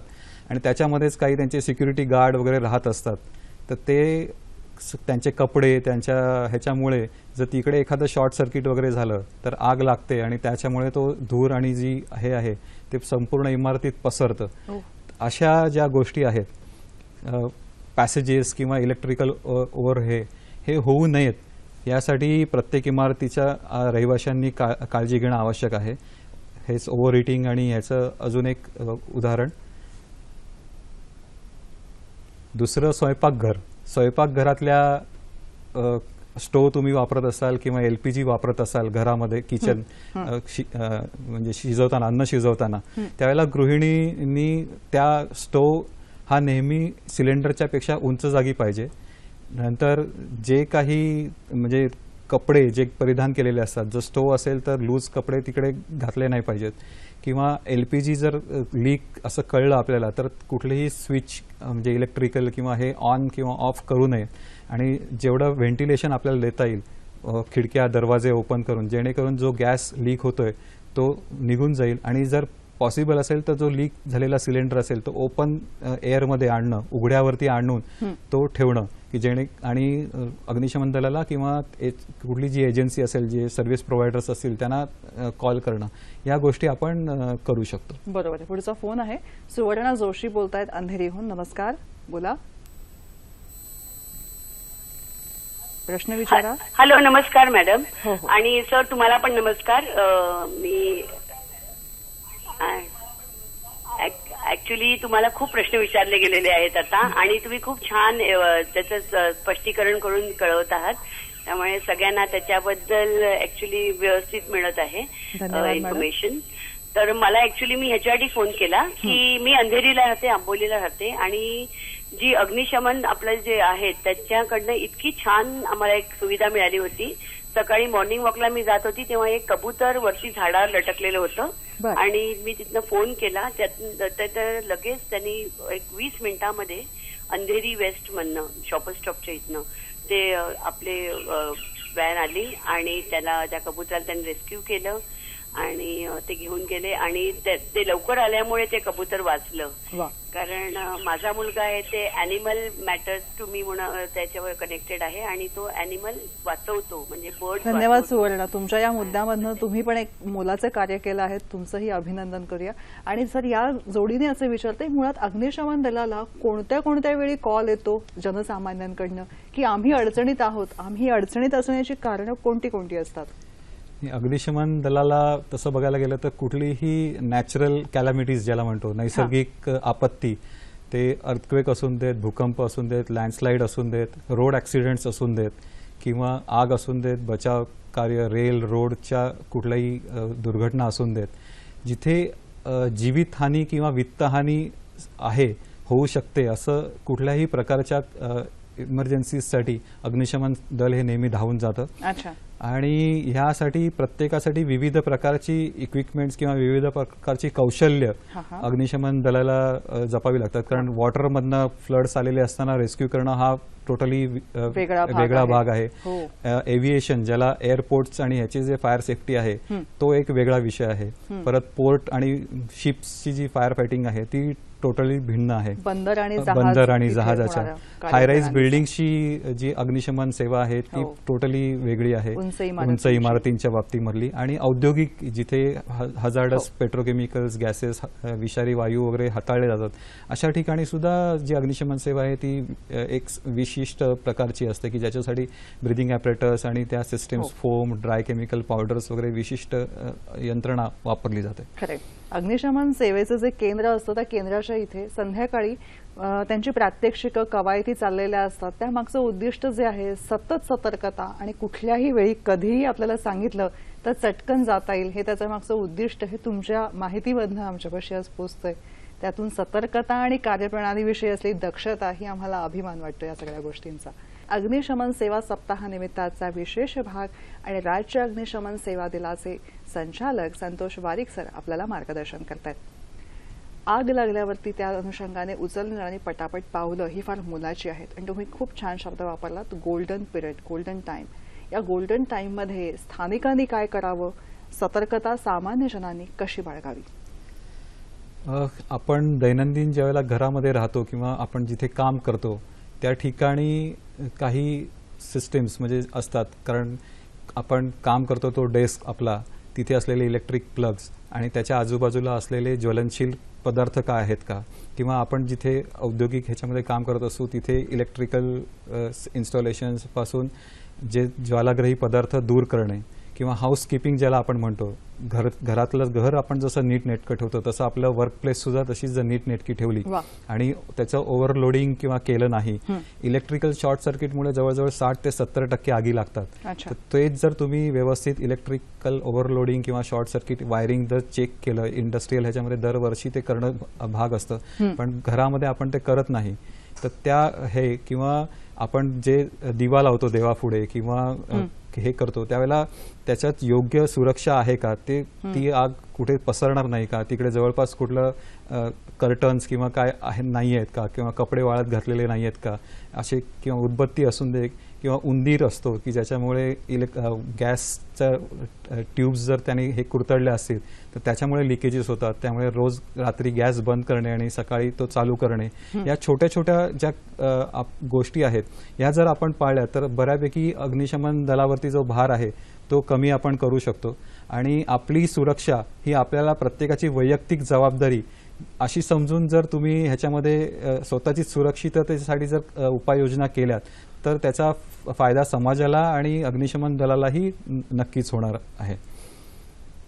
आणि त्याच्यामध्येच काही त्यांचे सिक्युरिटी गार्ड वगैरे राहत असतात. तर ते त्यांचे कपडे त्यांच्या ह्याच्यामुळे जर तिकडे एखादं शॉर्ट सर्किट वगैरे झालं तर आग लागते आणि त्याच्यामुळे तो धूर आणि जी हे आहे ते संपूर्ण इमारतीत पसरतं. अशा ज्या गोष्टी आहेत, पॅसेजेस किंवा इलेक्ट्रिकल ओव्हर हे होऊ नयेत यासाठी प्रत्येक इमारतीच्या रहिवाशांनी काळजी घेणं आवश्यक आहे. हेच ओव्हर हिटिंग आणि ह्याचं अजून एक उदाहरण. दुसरं स्वयंपाकघरातल्या स्टोव्ह तुम्ही वापरत असाल किंवा LPG वापरत असाल घरामध्ये, किचन म्हणजे शिजवताना, अन्न शिजवताना, त्यावेळेला गृहिणींनी त्या स्टोव्ह हा नेहमी सिलेंडरच्या पेक्षा उंच जागी पाहिजे. नंतर जे काही म्हणजे कपडे जे परिधान केलेले असतात, जर स्टोव्ह असेल तर लूज कपडे तिकडे घातले नाही पाहिजेत, किंवा LPG जर लीक असं कळलं आपल्याला तर कुठलेही स्विच म्हणजे इलेक्ट्रिकल किंवा हे ऑन किंवा ऑफ करू नये. आणि जेवढं व्हेंटिलेशन आपल्याला देता येईल, खिडक्या दरवाजे ओपन करून, जेणेकरून जो गॅस लीक होतोय तो निघून जाईल. आणि जर पॉसिबल असेल तर जो लीक झालेला सिलेंडर असेल तो ओपन एअरमध्ये आणणं, उघड्यावरती आणून तो ठेवणं, की आणि अग्निशमन दलाला किंवा कुठली जी एजन्सी असेल, जे सर्व्हिस प्रोव्हायडर्स असतील त्यांना कॉल करणं, या गोष्टी आपण करू शकतो. बरोबर आहे. पुढचा फोन आहे. सुवर्णा जोशी बोलतायत अंधेरीहून. नमस्कार, बोला, प्रश्न विचारा. हॅलो, नमस्कार मॅडम. हो, हो. आणि सर तुम्हाला पण नमस्कार. मी ऍक्च्युली तुम्हाला खूप प्रश्न विचारले गेलेले आहेत आता, आणि तुम्ही खूप छान त्याचं स्पष्टीकरण करून कळवत आहात, त्यामुळे सगळ्यांना त्याच्याबद्दल ऍक्च्युली व्यवस्थित मिळत आहे इन्फॉर्मेशन. तर मला ऍक्च्युली मी ह्याच्यासाठी फोन केला की मी अंधेरीला राहते, आंबोलीला राहते, आणि जी अग्निशमन आपलं जे आहे त्याच्याकडनं इतकी छान आम्हाला एक सुविधा मिळाली होती. सकाळी मॉर्निंग वॉकला मी जात होती तेव्हा एक कबूतर वरती झाडावर लटकलेलं होतं, आणि मी तिथनं फोन केला, तर लगेच त्यांनी एक 20 मिनिटांमध्ये अंधेरी वेस्ट मधनं शॉपर स्टॉपच्या इथनं ते आपले व्हॅन आली आणि त्या कबुतराला त्यांनी रेस्क्यू केलं आणि ते घेऊन गेले. आणि ते लवकर आल्यामुळे ते कबूतर वाचलं. कारण माझा मुलगा आहे ते अॅनिमल मॅटर्स टू मी म्हणून त्याच्यावर कनेक्टेड आहे, आणि तो अॅनिमल वाचवतो, म्हणजे बर्ड. धन्यवाद सुवर्णा. तुमच्या या मुद्द्यामधनं तुम्ही पण एक मोलाचं कार्य केलं आहे, तुमचंही अभिनंदन करूया. आणि सर, या जोडीने असे विचारते, मुळात अग्निशमन दलाला कोणत्या कोणत्या वेळी कॉल येतो जनसामान्यांकडनं की आम्ही अडचणीत आहोत, आम्ही अडचणीत असण्याची कारणं कोणती कोणती असतात? अग्निशमन दलाला तसं बघायला गेलं तर कुठलीही नॅचरल कॅलॅमिटीज ज्याला म्हणतो, नैसर्गिक आपत्ती, ते अर्थक्वेक असून देत, भूकंप असून देत, लँडस्लाईड असून देत, रोड ॲक्सिडेंट्स असून देत, किंवा आग असून देत, बचाव कार्य, रेल रोडच्या कुठल्याही दुर्घटना असून देत, जिथे जीवितहानी किंवा वित्तहानी होऊ शकते, असं कुठल्याही प्रकारच्या इमर्जन्सीसाठी अग्निशमन दल हे नेहमी धावून जातं. आणि ह्यासाठी प्रत्येकासाठी विविध प्रकारची इक्विपमेंट्स किंवा विविध प्रकारची कौशल्य अग्निशमन दलाला जपावी लागतात. कारण वॉटरमधनं फ्लड्स आलेले असताना रेस्क्यू करणं हा टोटली वेगळा भाग आहे. एव्हिएशन, ज्याला एअरपोर्ट्स आणि ह्याची जे फायर सेफ्टी आहे तो एक वेगळा विषय आहे. परत पोर्ट आणि शिप्सची जी फायर फायटिंग आहे ती टोटली भिन्न आहे. बंदर आणि जहाजाच्या हायराईज बिल्डिंगची जी अग्निशमन सेवा आहे ती टोटली वेगळी आहे, उंच इमारतींच्या बाबतीमधली. आणि औद्योगिक, जिथे हजार्डस पेट्रोकेमिकल्स, गॅसेस, विषारी वायू वगैरे हाताळले जातात, अशा ठिकाणी सुद्धा जी अग्निशमन सेवा आहे ती एक विशिष्ट प्रकारची असते, की ज्याच्यासाठी ब्रिदिंग ॲपरेटस आणि त्या systems, foam, dry chemical powders वगैरे विशिष्ट यंत्रणा वापरली जाते. करेक्ट. अग्निशमन सेवेचं जे केंद्र असतं त्या केंद्राच्या इथे संध्याकाळी त्यांची प्रात्यक्षिकं, कवायती चाललेल्या असतात. त्यामागचं उद्दिष्ट जे आहे सतत सतर्कता, आणि कुठल्याही वेळी कधीही आपल्याला सांगितलं तर चटकन जाता येईल, हे त्याच्या मागचं उद्दिष्ट हे तुमच्या माहितीमधनं आमच्यापाशी आज पोहोचतंय. त्यातून सतर्कता आणि कार्यप्रणालीविषयी असलेली दक्षता ही आम्हाला अभिमान वाटतो या सगळ्या गोष्टींचा. अग्निशमन सेवा सप्ताहानिमित्ताचा विशेष भाग, आणि राज्य अग्निशमन सेवा दलाचे संचालक संतोष वारिक सर आपल्याला मार्गदर्शन करतात. आग लागल्यावरती त्या अनुषंगाने उचलणारी पटापट पावलं ही फार मोलाची आहेत. आणि तुम्ही खूप छान शब्द वापरलात, गोल्डन पिरियड, गोल्डन टाइम. या गोल्डन टाइममध्ये स्थानिकांनी काय करावं, सतर्कता सामान्य जनांनी कशी बाळगावी? आपण दैनंदिन ज्यावेळेला घरामध्ये राहतो किंवा आपण जिथे काम करतो त्या ठिकाणी काही सिस्टीम्स म्हणजे असतात. कारण आपण काम करतो तो डेस्क आपला, तिथे असलेले इलेक्ट्रिक प्लग्स आणि त्याच्या आजूबाजूला असलेले ज्वलनशील पदार्थ काय आहेत का, किंवा आपण जिथे औद्योगिक ह्याच्यामध्ये काम करत असू तिथे इलेक्ट्रिकल इन्स्टॉलेशन्स पासून जे ज्वालाग्रही पदार्थ दूर करणे, किंवा हाऊसकीपिंग ज्याला आपण म्हणतो, घरातलं घर आपण जसं नीटनेटकं ठेवतो तसं आपलं वर्क प्लेस सुद्धा तशीच जर नीटनेटकी ठेवली आणि त्याचं ओव्हरलोडिंग किंवा केलं नाही. इलेक्ट्रिकल शॉर्ट सर्किटमुळे जवळजवळ 60 ते 70% आगी लागतात. तर तेच जर तुम्ही व्यवस्थित इलेक्ट्रिकल ओव्हरलोडिंग किंवा शॉर्ट सर्किट वायरिंग जर चेक केलं, इंडस्ट्रियल ह्याच्यामध्ये दरवर्षी ते करणं भाग असतं, पण घरामध्ये आपण ते करत नाही. तर किंवा आपण जे दिवा लावतो देवापुढे किंवा हे करतो त्यावेळेला त्याच्यात योग्य सुरक्षा आहे का, ती आग कुठे पसरणार नाही का, तिकडे जवळपास कुठलं कर्टन्स किंवा काय नाही आहेत का, किंवा कपडे वाळत घातलेले नाही आहेत का, असे किंवा उदबत्ती असून दे किंवा उंदीर असतो की ज्याच्यामुळे गॅसच्या ट्यूब्स जर त्याने हे कुरतडले असतील तर त्याच्यामुळे लिकेजेस होतात. त्यामुळे रोज रात्री गॅस बंद करणे आणि सकाळी तो चालू करणे, या छोट्या छोट्या ज्या गोष्टी आहेत ह्या जर आपण पाळल्या तर बऱ्यापैकी अग्निशमन दलावरती जो भार आहे तो कमी आपण करू शकतो. आणि आपली सुरक्षा ही आपल्याला प्रत्येकाची वैयक्तिक जबाबदारी अशी समजून जर तुम्ही ह्याच्यामध्ये स्वतःची सुरक्षिततेसाठी जर उपाययोजना केल्यात तर त्याचा फायदा समाजाला आणि अग्निशमन दलालाही नक्कीच होणार आहे.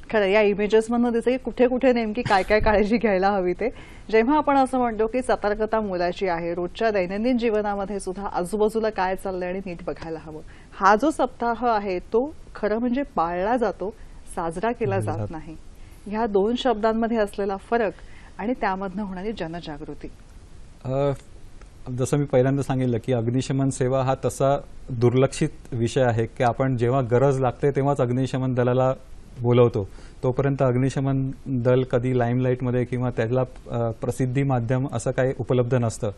खरं या इमेजेसमधनं दिसतं की कुठे कुठे नेमकी काय काय काळजी घ्यायला हवी ते. जेव्हा आपण असं म्हणतो की सतर्कता मोलाची आहे, रोजच्या दैनंदिन जीवनामध्ये सुद्धा आजूबाजूला काय चाललंय आणि नीट बघायला हवं. हा जो सप्ताह आहे तो खरं म्हणजे पाळला जातो, साजरा केला जात नाही. ह्या दोन शब्दांमध्ये असलेला फरक आणि त्यामधनं होणारी जनजागृती. जसं मी पहिल्यांदा सांगितलं की अग्निशमन सेवा हा तसा दुर्लक्षित विषय आहे की आपण जेव्हा गरज लागते तेव्हाच अग्निशमन दलाला बोलवतो. तोपर्यंत अग्निशमन दल कधी लाईमलाईटमध्ये किंवा त्याला प्रसिद्धी माध्यम असं काही उपलब्ध नसतं.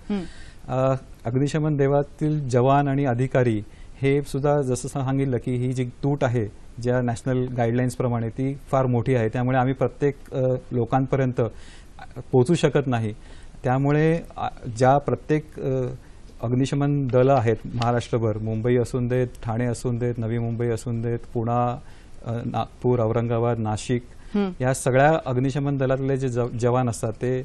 अग्निशमन देवातील जवान आणि अधिकारी हे सुद्धा जसं सांगितलं की ही जी तूट आहे ज्या नॅशनल गाईडलाईन्स प्रमाणे ती फार मोठी आहे. त्यामुळे आम्ही प्रत्येक लोकांपर्यंत पोहोचू शकत नाही. त्यामुळे ज्या प्रत्येक अग्निशमन दल आहेत महाराष्ट्रभर, मुंबई असून देत, ठाणे असून देत, नवी मुंबई असून देत, पुणा, नागपूर, औरंगाबाद, नाशिक, या सगळ्या अग्निशमन दलातले जे जवान असतात ते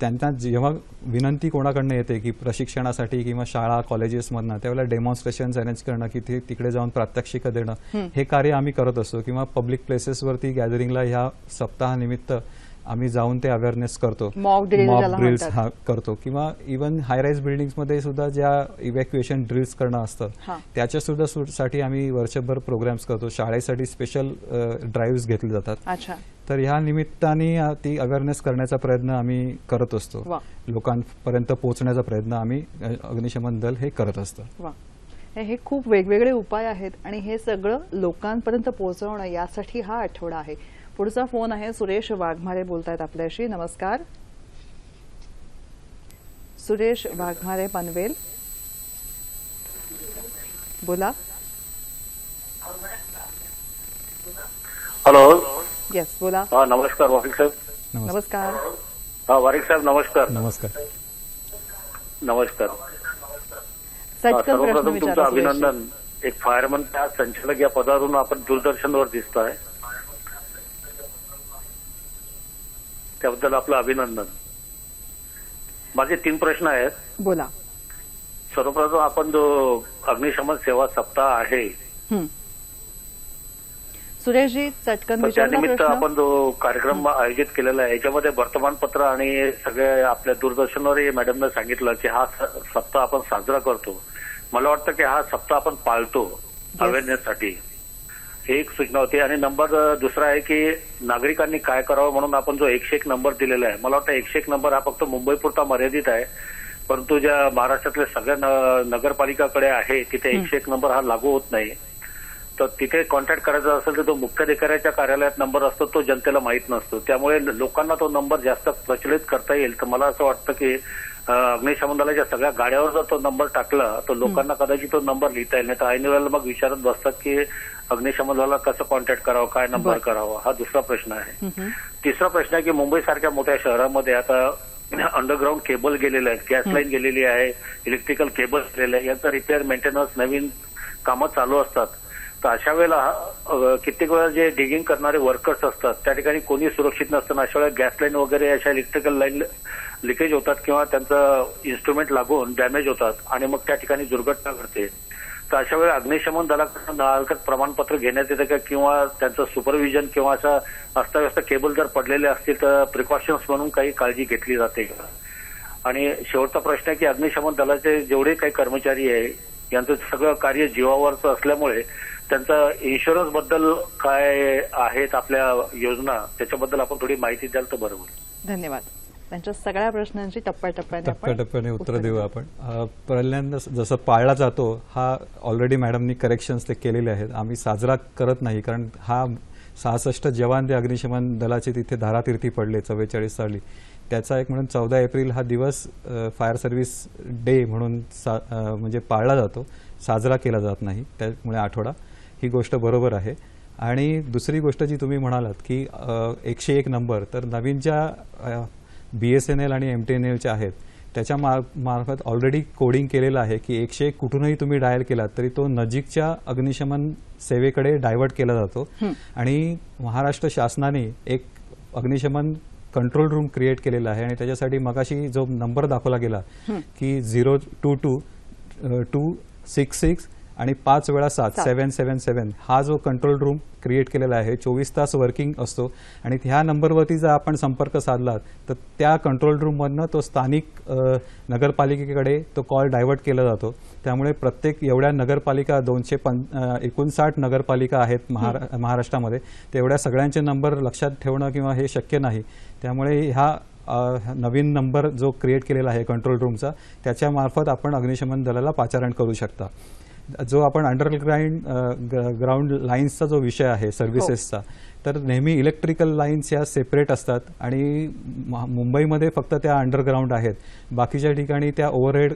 त्यांना जेव्हा विनंती कोणाकडनं येते की प्रशिक्षणासाठी किंवा शाळा कॉलेजेसमधनं त्यावेळेला डेमॉन्स्ट्रेशन्स अरेंज करणं की ते तिकडे जाऊन प्रात्यक्षिकं देणं हे कार्य आम्ही करत असतो. किंवा पब्लिक प्लेसेसवरती गॅदरिंगला ह्या सप्ताहानिमित्त आम्ही जाऊन ते अवेअरनेस करतो, मॉक ड्रिल्स करतो. किंवा इव्हन हायराईज बिल्डिंग्समध्ये सुद्धा ज्या इव्हॅक्युएशन ड्रिल्स करणं असतं त्याच्या सुद्धा साठी आम्ही वर्षभर प्रोग्राम्स करतो. शाळेसाठी स्पेशल ड्राईव्ह घेतले जातात. तर ह्या निमित्ताने ती अवेअरनेस करण्याचा प्रयत्न आम्ही करत असतो. लोकांपर्यंत पोहोचण्याचा प्रयत्न आम्ही अग्निशमन दल हे करत असतं. हे खूप वेगवेगळे उपाय आहेत आणि हे सगळं लोकांपर्यंत पोहोचवणं यासाठी हा आठवडा आहे. पुढचा फोन आहे, सुरेश वाघमारे बोलतायत आपल्याशी. नमस्कार सुरेश वाघमारे पनवेल, बोला. हॅलो. येस बोला. नमस्कार वारिक साहेब. नमस्कार. वारिक साहेब नमस्कार. नमस्कार. नमस्कार. सर्वप्रथम तुमचं अभिनंदन. एक फायरमन त्या संचालक या पदावरून आपण दूरदर्शनवर दिसताय त्याबद्दल आपलं अभिनंदन. माझे 3 प्रश्न आहेत. बोला. सर्वप्रथम आपण जो अग्निशमन सेवा सप्ताह आहे सुरेशजी चटकन त्यानिमित्त आपण जो कार्यक्रम आयोजित केलेला आहे याच्यामध्ये वर्तमानपत्र आणि सगळे आपल्या दूरदर्शनवर मॅडमने सांगितलं की हा सप्ताह आपण साजरा करतो. मला वाटतं की हा सप्ताह आपण पाळतो अवेअरनेससाठी. एक सूचना होती. आणि नंबर दुसरा आहे की नागरिकांनी काय करावं म्हणून आपण जो 101 नंबर दिलेला आहे, मला वाटतं 101 नंबर हा फक्त मुंबईपुरता मर्यादित आहे, परंतु ज्या महाराष्ट्रातल्या सगळ्या नगरपालिकाकडे आहे तिथे 101 नंबर हा लागू होत नाही. तर तिथे कॉन्टॅक्ट करायचा असेल तर तो मुख्याधिकाऱ्याच्या कार्यालयात नंबर असतो, तो जनतेला माहीत नसतो. त्यामुळे लोकांना तो नंबर जास्त प्रचलित करता येईल. तर मला असं वाटतं की अग्निशमन दलाच्या सगळ्या गाड्यावर जर तो नंबर टाकला तर लोकांना कदाचित तो नंबर लिहिता येईल. नाही तर ऐन वेळेला मग विचारत बसतात की अग्निशमन दलाला कसं कॉन्टॅक्ट करावं, काय नंबर करावा. हा दुसरा प्रश्न आहे. तिसरा प्रश्न आहे की मुंबईसारख्या मोठ्या शहरामध्ये आता अंडरग्राऊंड केबल गेलेले आहेत, गॅस लाईन गेलेली आहे, इलेक्ट्रिकल केबल गेलेले आहे, यांचं रिपेअर मेंटेनन्स नवीन कामं चालू असतात. तर अशा वेळेला कित्येक वेळा जे डिगिंग करणारे वर्कर्स असतात त्या ठिकाणी कोणी सुरक्षित नसताना अशा वेळेला गॅस लाईन वगैरे अशा इलेक्ट्रिकल लाईन लिकेज होतात किंवा त्यांचं इन्स्ट्रुमेंट लागून डॅमेज होतात आणि मग त्या ठिकाणी दुर्घटना घडते. तर अशा वेळी अग्निशमन दलाकडून हलकत प्रमाणपत्र घेण्यात येतं का किंवा त्यांचं सुपरविजन किंवा अशा अस्ताव्यस्त केबल जर पडलेले असतील तर प्रिकॉशन्स म्हणून काही काळजी घेतली जाते का? आणि शेवटचा प्रश्न आहे की अग्निशमन दलाचे जेवढे काही कर्मचारी आहे यांचं सगळं कार्य जीवावरचं असल्यामुळे त्यांचा इन्शुरन्स बद्दल काय आहेत आपल्या योजना त्याच्याबद्दल आपण थोडी माहिती द्याल तर बरं होईल. धन्यवाद. त्यांच्या सगळ्या प्रश्नांची टप्प्याटप्प्याने उत्तर देऊ आपण. पहिल्यांदा जसं पाळला जातो हा ऑलरेडी मॅडमनी करेक्शन्स ते केलेले आहेत. आम्ही साजरा करत नाही कारण हा 66 जवान ते अग्निशमन दलाचे तिथे धारातीर्थी पडले 44 साली. त्याचा एक म्हणून 14 एप्रिल हा दिवस फायर सर्व्हिस डे म्हणून म्हणजे पाळला जातो, साजरा केला जात नाही. त्यामुळे आठवडा ही गोष्ट बरोबर आहे. आणि दुसरी गोष्ट जी तुम्ही म्हणालात की 101 नंबर, तर नवीन ज्या BSNL आणि MTNLच्या आहेत त्याच्या मार्फत ऑलरेडी कोडिंग केलेलं आहे की 101 कुठूनही तुम्ही डायल केलात तरी तो नजीकच्या अग्निशमन सेवेकडे डायव्हर्ट केला जातो. आणि महाराष्ट्र शासनाने एक अग्निशमन कंट्रोल रूम क्रिएट केलेला आहे आणि त्याच्यासाठी मगाशी जो नंबर दाखवला गेला की 022 266 आणि 5 वेळा 7 777 हा जो कंट्रोल रूम क्रिएट केलेला आहे 24 तास वर्किंग असतो. आणि ह्या नंबरवरती जर आपण संपर्क साधलात तर त्या कंट्रोल रूममधनं तो स्थानिक नगरपालिकेकडे तो कॉल डायव्हर्ट केला जातो. त्यामुळे प्रत्येक एवढ्या नगरपालिका 259 नगरपालिका आहेत महाराष्ट्रामध्ये, तेवढ्या सगळ्यांचे नंबर लक्षात ठेवणं किंवा हे शक्य नाही. त्यामुळे ह्या नवीन नंबर जो क्रिएट केलेला आहे कंट्रोल रूमचा त्याच्या मार्फत आपण अग्निशमन दलाला पाचारण करू शकता. जो आपण ग्राउंड लाईन्सचा जो विषय आहे सर्व्हिसेसचा, तर नेहमी इलेक्ट्रिकल लाईन्स या सेपरेट असतात आणि मुंबईमध्ये फक्त त्या अंडरग्राऊंड आहेत. बाकीच्या ठिकाणी त्या ओव्हरहेड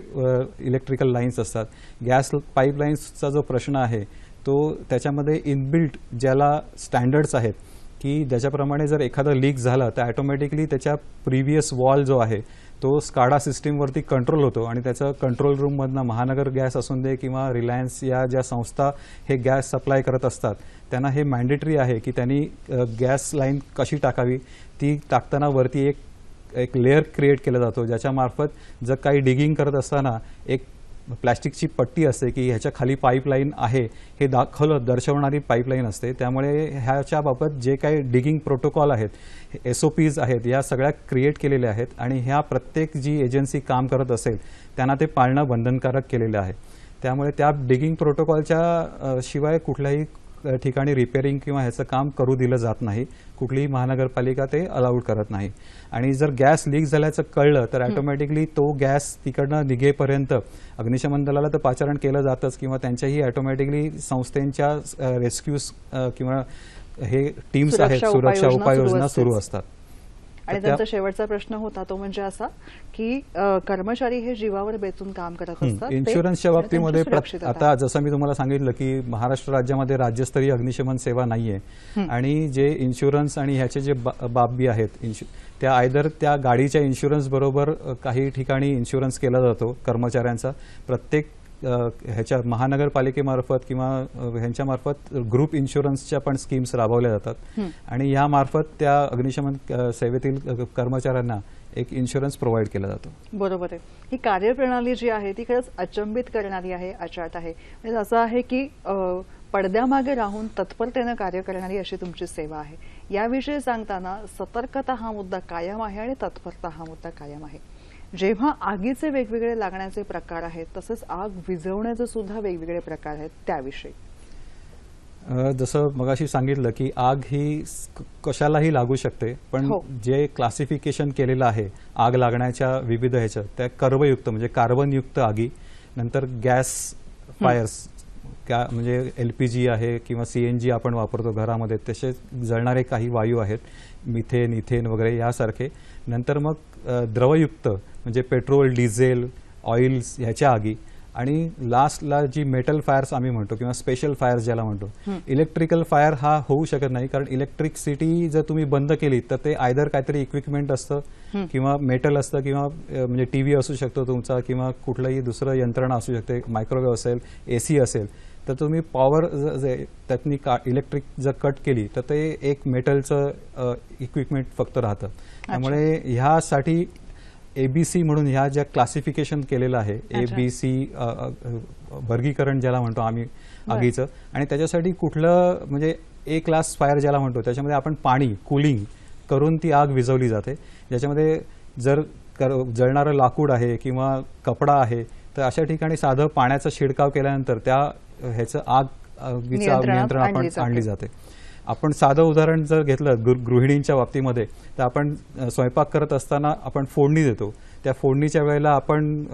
इलेक्ट्रिकल लाईन्स असतात. गॅस पाईपलाईन्सचा जो प्रश्न आहे तो त्याच्यामध्ये इनबिल्ट ज्याला स्टँडर्ड्स आहेत की ज्याच्याप्रमाणे जर एखादा लीक झाला तर ऑटोमॅटिकली त्याच्या प्रिव्हियस वॉल जो आहे तो स्काडा सिस्टीमवरती कंट्रोल होतो आणि त्याचं कंट्रोल रूममधनं महानगर गॅस असून दे किंवा रिलायन्स या ज्या संस्था हे गॅस सप्लाय करत असतात त्यांना हे मॅन्डेटरी आहे की त्यांनी गॅस लाईन कशी टाकावी. ती टाकताना वरती एक लेअर क्रिएट केला जातो ज्याच्यामार्फत जर काही डिगिंग करत असताना एक प्लॅस्टिकची पट्टी असते की ह्याच्या खाली पाईपलाईन आहे हे दर्शवणारी पाईपलाईन असते. त्यामुळे ह्याच्या बाबत जे काही डिगिंग प्रोटोकॉल आहेत, SOPs आहेत, या सगळ्या क्रिएट केलेल्या आहेत आणि ह्या प्रत्येक जी एजन्सी काम करत असेल त्यांना ते पाळणं बंधनकारक केलेलं आहे. त्यामुळे त्या डिगिंग प्रोटोकॉलच्या शिवाय कुठल्याही ठिकाणी रिपेअरिंग किंवा ह्याचं काम करू दिलं जात नाही. कुठलीही महानगरपालिका ते अलाउड करत नाही. आणि जर गॅस लीक झाल्याचं कळलं तर ऑटोमॅटिकली तो गॅस तिकडनं निघेपर्यंत अग्निशमन दलाला तर पाचारण केलं जातच किंवा त्यांच्याही ऑटोमॅटिकली संस्थेच्या रेस्क्यूज किंवा हे टीम्स आहेत, सुरक्षा उपाययोजना सुरू असतात. आणि त्यांचा शेवटचा प्रश्न होता तो म्हणजे असा की कर्मचारी हे जीवावर बेतून काम करत असतात. इन्शुरन्सच्या बाबतीमध्ये आता जसं मी तुम्हाला सांगितलं की महाराष्ट्र राज्यामध्ये राज्यस्तरीय अग्निशमन सेवा नाहीये आणि जे इन्शुरन्स आणि ह्याचे जे बाबी आहेत त्या आयदर त्या गाडीच्या इन्शुरन्स बरोबर काही ठिकाणी इन्शुरन्स केला जातो कर्मचाऱ्यांचा. प्रत्येक ह्याच्या महानगरपालिकेमार्फत किंवा ह्यांच्यामार्फत ग्रुप इन्शुरन्सच्या पण स्कीम्स राबवल्या जातात आणि यामार्फत त्या अग्निशमन सेवेतील कर्मचाऱ्यांना एक इन्शुरन्स प्रोव्हाइड केला जातो. बरोबर आहे. ही कार्यप्रणाली जी आहे ती खरंच अचंबित करणारी आहे, अचाट आहे. म्हणजे असं आहे की पडद्यामागे राहून तत्परतेनं कार्य करणारी अशी तुमची सेवा आहे. याविषयी सांगताना सतर्कता हा मुद्दा कायम आहे आणि तत्परता हा मुद्दा कायम आहे. जेव्हा आगीचे वेगवेगळे लागण्याचे प्रकार आहेत तसंच आग विझवण्याचे सुद्धा वेगवेगळे प्रकार आहेत त्याविषयी जसं मगाशी सांगितलं की आग ही कशालाही लागू शकते, पण जे क्लासिफिकेशन केलेलं आहे आग लागण्याच्या विविध ह्याचं त्या कर्बयुक्त म्हणजे कार्बनयुक्त आगी, नंतर गॅस फायर्स म्हणजे LPG आहे किंवा CNG आपण वापरतो घरामध्ये तसे जळणारे काही वायू आहेत, मिथेन इथेन वगैरे यासारखे. नंतर मग द्रवयुक्त म्हणजे पेट्रोल डिझेल ऑइल्स ह्याच्या आगी आणि लास्टला जी मेटल फायर्स आम्ही म्हणतो किंवा स्पेशल फायर्स ज्याला म्हणतो. इलेक्ट्रिकल फायर हा होऊ शकत नाही कारण इलेक्ट्रिसिटी जर तुम्ही बंद केली तर ते आयदर काहीतरी इक्विपमेंट असतं किंवा मेटल असतं किंवा म्हणजे TV असू शकतो तुमचा किंवा कुठलंही दुसरं यंत्रणा असू शकते, मायक्रोवेव्ह असेल, AC असेल. तर तुम्ही पॉवर त्यातनी इलेक्ट्रिक जर कट केली तर ते एक मेटलचं इक्विपमेंट फक्त राहतं. त्यामुळे ह्यासाठी ABC म्हणून ह्या ज्या क्लासिफिकेशन केलेलं आहे ABC वर्गीकरण ज्याला म्हणतो आम्ही आगीचं, आणि त्याच्यासाठी कुठलं म्हणजे A क्लास फायर ज्याला म्हणतो त्याच्यामध्ये आपण पाणी कूलिंग करून ती आग विझवली जाते. ज्याच्यामध्ये जर जळणारं लाकूड आहे किंवा कपडा आहे तर अशा ठिकाणी साधं पाण्याचा शिडकाव केल्यानंतर त्या ह्याचं आगीचं नियंत्रण आपण आणली जाते. आपण साधं उदाहरण जर घेतलं गृहिणींच्या बाबतीमध्ये, तर आपण स्वयंपाक करत असताना आपण फोडणी देतो. त्या फोडणीच्या वेळेला आपण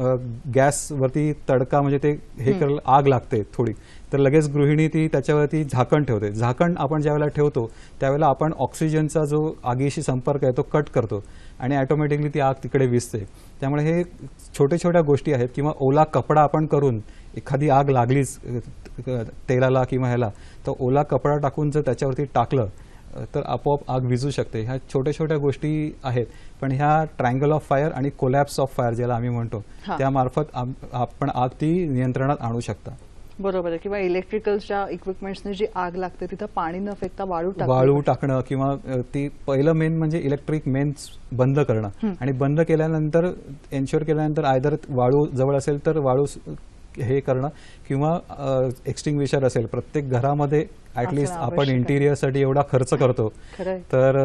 गॅसवरती तडका म्हणजे ते हे करायला आग लागते थोडी, तर लगेच गृहिणी ती त्याच्यावरती झाकण ठेवते. झाकण आपण ज्यावेळेला ठेवतो त्यावेळेला आपण ऑक्सिजनचा जो आगीशी संपर्क आहे तो कट करतो आणि ऑटोमॅटिकली ती आग तिकडे विझते. त्यामुळे हे छोट्या छोट्या गोष्टी आहेत. किंवा ओला कपडा आपण करून एखादी आग लागलीच तेलाला किंवा ह्याला, तर ओला कपडा टाकून जर त्याच्यावरती टाकलं तर आपोआप आग विझू शकते. ह्या छोट्या छोट्या गोष्टी आहेत, पण ह्या ट्रायंगल ऑफ फायर आणि कोलॅप्स ऑफ फायर ज्याला आम्ही म्हणतो त्यामार्फत आपण आग ती नियंत्रणात आणू शकता. बरोबर आहे. किंवा इलेक्ट्रिकलच्या इक्विपमेंट्सने जी आग लागते तिथं पाणी न फेकता वाळू टाकणं किंवा ती पहिलं मेन म्हणजे इलेक्ट्रिक मेन्स बंद करणं, आणि बंद केल्यानंतर एन्श्युअर केल्यानंतर आयदर वाळू जवळ असेल तर वाळू हे करणं किंवा एक्सटिंग्विशर असेल. प्रत्येक घरामध्ये ऍटलिस्ट आपण इंटिरियरसाठी एवढा खर्च करतो, तर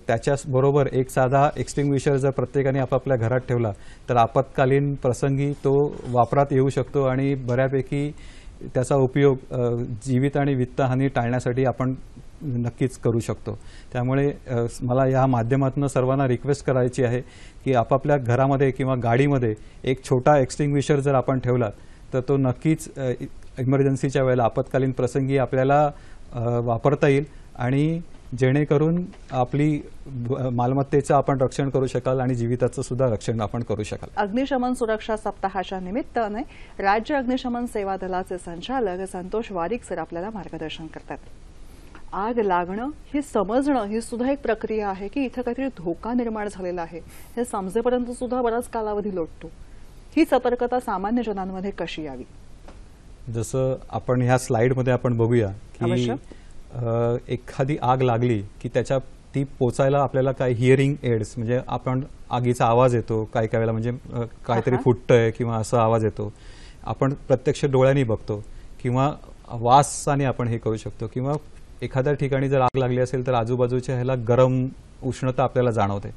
त्याच्या बरोबर एक साधा एक्सटिंग्विशर जर प्रत्येकाने आपापल्या घरात ठेवला तर आपत्कालीन प्रसंगी तो वापरात येऊ शकतो आणि बऱ्यापैकी त्याचा उपयोग जीवित आणि वित्तहानी टाळण्यासाठी आपण नक्कीच करू शकतो. त्यामुळे मला या माध्यमातून सर्वांना रिक्वेस्ट करायची आहे की आपापल्या घरामध्ये किंवा गाडीमध्ये एक छोटा एक्सटिंग्विशर जर आपण ठेवला तर तो नक्कीच इमर्जन्सीच्या वेळेला आपत्कालीन प्रसंगी आपल्याला वापरता येईल आणि जेणेकरून आपली मालमत्तेचं आपण रक्षण करू शकाल आणि जीविताचं सुद्धा रक्षण आपण करू शकाल. अग्निशमन सुरक्षा सप्ताहाच्या निमित्ताने राज्य अग्निशमन सेवा दलाचे संचालक संतोष वारिक सर आपल्याला मार्गदर्शन करतात. आग लागणं ही समजणं ही सुद्धा एक प्रक्रिया आहे की इथं काहीतरी धोका निर्माण झालेला आहे हे समजेपर्यंत सुद्धा बराच कालावधी लोटतो. ही सतर्कता सामान्य जनांमध्ये कशी यावी? जसं आपण ह्या स्लाइडमध्ये आपण बघूया की एखादी आग लागली की त्याच्या ती पोचायला आपल्याला काही हिअरिंग एड्स म्हणजे आपण आगीचा आवाज येतो, काही काही वेळेला म्हणजे काहीतरी फुटतंय किंवा असा आवाज येतो, आपण प्रत्यक्ष डोळ्यांनी बघतो किंवा वासाने आपण हे करू शकतो, किंवा एखाद्या ठिकाणी जर आग लागली असेल तर आजूबाजूच्या ह्याला गरम उष्णता आपल्याला जाणवते.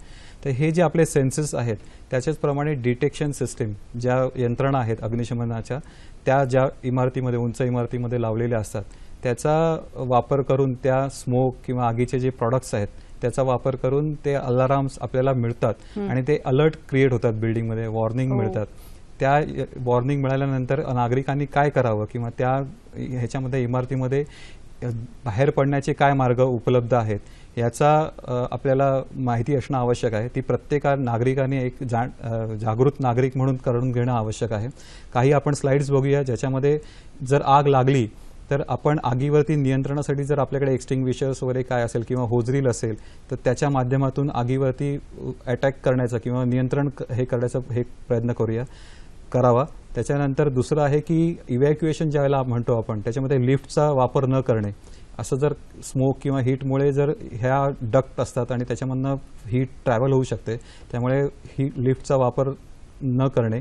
तर हे जे आपले सेन्सेस आहेत त्याच्याचप्रमाणे डिटेक्शन सिस्टीम ज्या यंत्रणा आहेत अग्निशमनाच्या त्या ज्या इमारतीमध्ये उंच इमारतीमध्ये लावलेल्या असतात त्याचा वापर करून त्या स्मोक किंवा आगीचे जे प्रॉडक्ट्स आहेत त्याचा वापर करून ते अलाराम्स आपल्याला मिळतात आणि ते अलर्ट क्रिएट होतात बिल्डिंगमध्ये, वॉर्निंग मिळतात. त्या वॉर्निंग मिळाल्यानंतर नागरिकांनी काय करावं किंवा त्या ह्याच्यामध्ये इमारतीमध्ये बाहेर पडण्याचे काय मार्ग उपलब्ध आहेत याचा आपल्याला माहिती असणं आवश्यक आहे. ती प्रत्येक नागरिकाने एक जागृत नागरिक म्हणून करून घेणं आवश्यक आहे. काही आपण स्लाइड्स बघूया ज्याच्यामध्ये जर आग लागली तर आपण आगीवरती नियंत्रणासाठी जर आपल्याकडे एक्सटिंग्विशर्स वगैरे काय असेल किंवा होजरील असेल तर त्याच्या माध्यमातून आगीवरती अटॅक करण्याचा किंवा नियंत्रण हे करण्याचा हे प्रयत्न करावा. त्याच्यानंतर दुसरं आहे की इव्हॅक्युएशन ज्यावेळेला म्हणतो आपण त्याच्यामध्ये लिफ्टचा वापर न करणे. असं जर स्मोक किंवा हीटमुळे जर ह्या डक्ट असतात आणि त्याच्यामधनं हीट ट्रॅव्हल होऊ शकते, त्यामुळे ही लिफ्टचा वापर न करणे.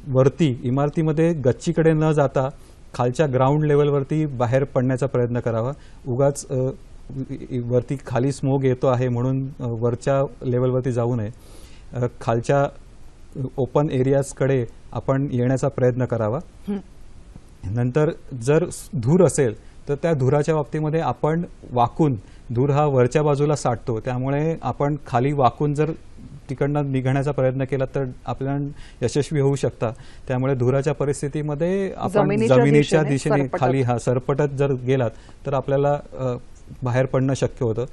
वरती इमारतीमध्ये गच्चीकडे न जाता खालच्या ग्राउंड लेवलवरती बाहेर पडण्याचा प्रयत्न करावा. उगाच वरती खाली स्मोक येतो आहे म्हणून वरच्या लेवलवरती जाऊ नये. खालच्या ओपन एरियाजकडे आपण येण्याचा प्रयत्न करावा. नंतर जर धूर असेल तर त्या धुराच्या बाबतीमध्ये आपण वाकून, धूर हा वरच्या बाजूला साठतो त्यामुळे आपण खाली वाकून जर तिकडनं निघण्याचा प्रयत्न केला तर आपल्याला यशस्वी होऊ शकता. त्यामुळे धुराच्या परिस्थितीमध्ये आपण जमिनीच्या दिशेने खाली सरपटत जर गेलात तर आपल्याला बाहेर पडणं शक्य होतं.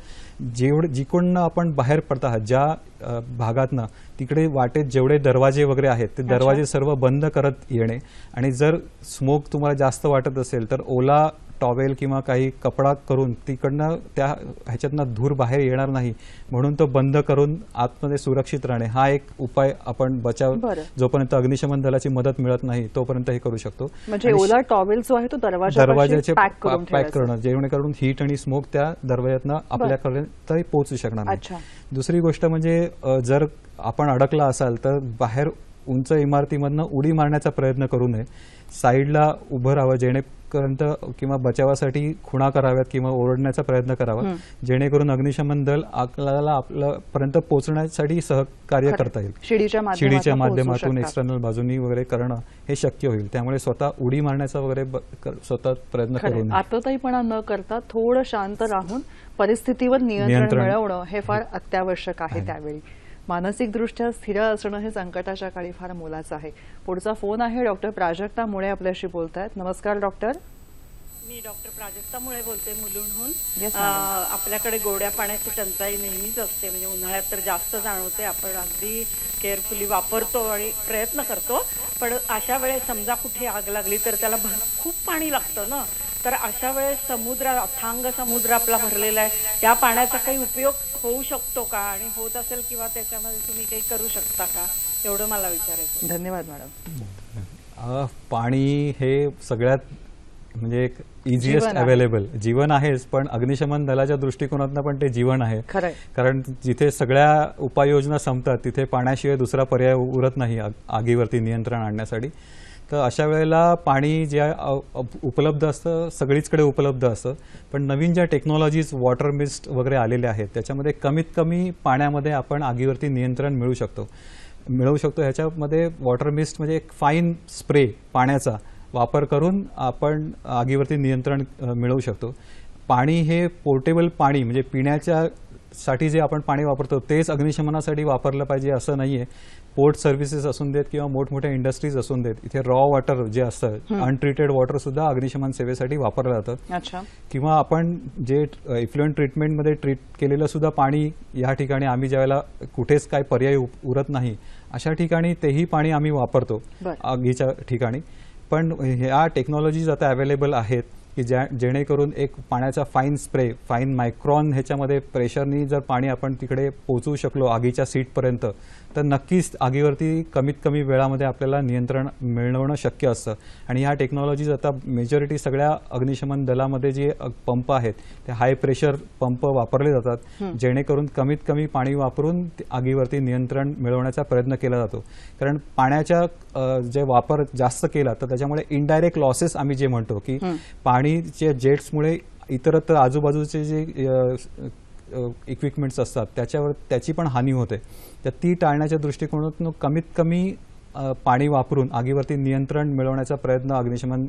जिकडनं आपण बाहेर पडत आहात ज्या भागातनं तिकडे वाटेत जेवढे दरवाजे वगैरे आहेत ते दरवाजे सर्व बंद करत येणे. आणि जर स्मोक तुम्हाला जास्त वाटत असेल तर ओला टॉवेल किंवा काही कपडा करून तिकडनं त्या ह्याच्यातनं धूर बाहेर येणार नाही म्हणून तो बंद करून आतमध्ये सुरक्षित राहणे हा एक उपाय आपण बचाव जोपर्यंत अग्निशमन दलाची मदत मिळत नाही तोपर्यंत हे करू शकतो. म्हणजे ओला टॉवेल जो आहे तो दरवाजाचे पॅक करणं जेणेकरून हीट आणि स्मोक त्या दरवाज्यातनं आपल्यापर्यंत पोहोचू शकणार नाही. दुसरी गोष्ट म्हणजे जर आपण अडकला असाल तर बाहेर उंच इमारतीमधनं उडी मारण्याचा प्रयत्न करू नये. साईडला उभं राहावं पर्यंत किंवा बचावासाठी खुणा कराव्यात किंवा ओरडण्याचा प्रयत्न करावा, जेणेकरून अग्निशमन दल आपल्याला आपल्यापर्यंत पोहोचण्यासाठी सहकार्य करता येईल. शिडीच्या माध्यमातून एक्सटर्नल बाजूनी वगैरे करणं हे शक्य होईल. त्यामुळे स्वतः उडी मारण्याचा वगैरे स्वतः प्रयत्न करून आतताईपणा न करता थोडं शांत राहून परिस्थितीवर नियंत्रण मिळवणं हे फार अत्यावश्यक आहे. त्यावेळी मानसिकदृष्ट्या स्थिर असणं हे संकटाच्या काळी फार मोलाचं आहे. पुढचा फोन आहे. डॉक्टर प्राजक्ता मुळे आपल्याशी बोलतायत. नमस्कार डॉक्टर. मी डॉक्टर प्राजक्ता मुळे बोलते मुलुंडहून. आपल्याकडे गोड्या पाण्याची टंचाई नेहमीच असते, म्हणजे उन्हाळ्यात तर जास्त जाणवते. आपण अगदी केअरफुली वापरतो आणि प्रयत्न करतो, पण अशा वेळेस समजा कुठे आग लागली तर त्याला खूप पाणी लागतं ना, तर अशा वेळेस अथांग समुद्र आपला भरलेला आहे, त्या पाण्याचा काही उपयोग होऊ शकतो का, आणि होत असेल किंवा त्याच्यामध्ये तुम्ही काही करू शकता का, एवढं मला विचारायचं. धन्यवाद मॅडम. पाणी हे सगळ्यात म्हणजे एक इझिएस्ट अवेलेबल जीवन आहेच, पण अग्निशमन दलाच्या दृष्टिकोनातून पण ते जीवन आहे. कारण जिथे सगळ्या उपाययोजना संपतात तिथे पाण्याशिवाय दुसरा पर्याय उरत नाही आगीवरती नियंत्रण आणण्यासाठी. तर अशा वेळेला पाणी जे उपलब्ध असतं सगळीचकडे उपलब्ध असतं, पण नवीन ज्या टेक्नॉलॉजीज वॉटर मिस्ट वगैरे आलेल्या आहेत त्याच्यामध्ये कमीत कमी पाण्यामध्ये आपण आगीवरती नियंत्रण मिळवू शकतो. ह्याच्यामध्ये वॉटर मिस्ट म्हणजे एक फाईन स्प्रे पाण्याचा वापर करून आपण आगीवरती नियंत्रण मिळवू शकतो. पाणी हे पोर्टेबल पाणी म्हणजे पिण्याच्यासाठी जे आपण पाणी वापरतो तेच अग्निशमनासाठी वापरलं पाहिजे असं नाहीये. पोर्ट सर्व्हिसेस असून देत किंवा मोठमोठ्या इंडस्ट्रीज असून देत, इथे रॉ वॉटर जे असतं अनट्रीटेड वॉटर सुद्धा अग्निशमन सेवेसाठी वापरलं जातं. किंवा आपण जे इफ्लुएंट ट्रीटमेंटमध्ये ट्रीट केलेलं सुद्धा पाणी या ठिकाणी आम्ही ज्यावेळेला कुठेच काय पर्याय उरत नाही अशा ठिकाणी तेही पाणी आम्ही वापरतो आगीच्या ठिकाणी. पण ह्या टेक्नॉलॉजीज आता अवेलेबल आहेत की जेणेकरून एक पाण्याचा फाईन स्प्रे, फाईन मायक्रॉन ह्याच्यामध्ये प्रेशरनी जर पाणी आपण तिकडे पोहोचवू शकलो आगीच्या सीटपर्यंत, तर नक्कीच आगीवरती कमीत कमी वेळामध्ये आपल्याला नियंत्रण मिळवणं शक्य असतं. आणि ह्या टेक्नॉलॉजीज आता मेजॉरिटी सगळ्या अग्निशमन दलामध्ये जे पंप आहेत ते हाय प्रेशर पंप वापरले जातात, जेणेकरून कमीत कमी पाणी वापरून आगीवरती नियंत्रण मिळवण्याचा प्रयत्न केला जातो. कारण पाण्याच्या जे वापर जास्त केला तर त्याच्यामुळे इनडायरेक्ट लॉसेस आम्ही जे म्हणतो की पाणीच्या जेट्समुळे इतरत्र आजूबाजूचे जे इक्विपमेंट्स असतात त्याची पण हानी होते. तर ती टाळण्याच्या दृष्टिकोनातून कमीत कमी पाणी वापरून आगीवरती नियंत्रण मिळवण्याचा प्रयत्न अग्निशमन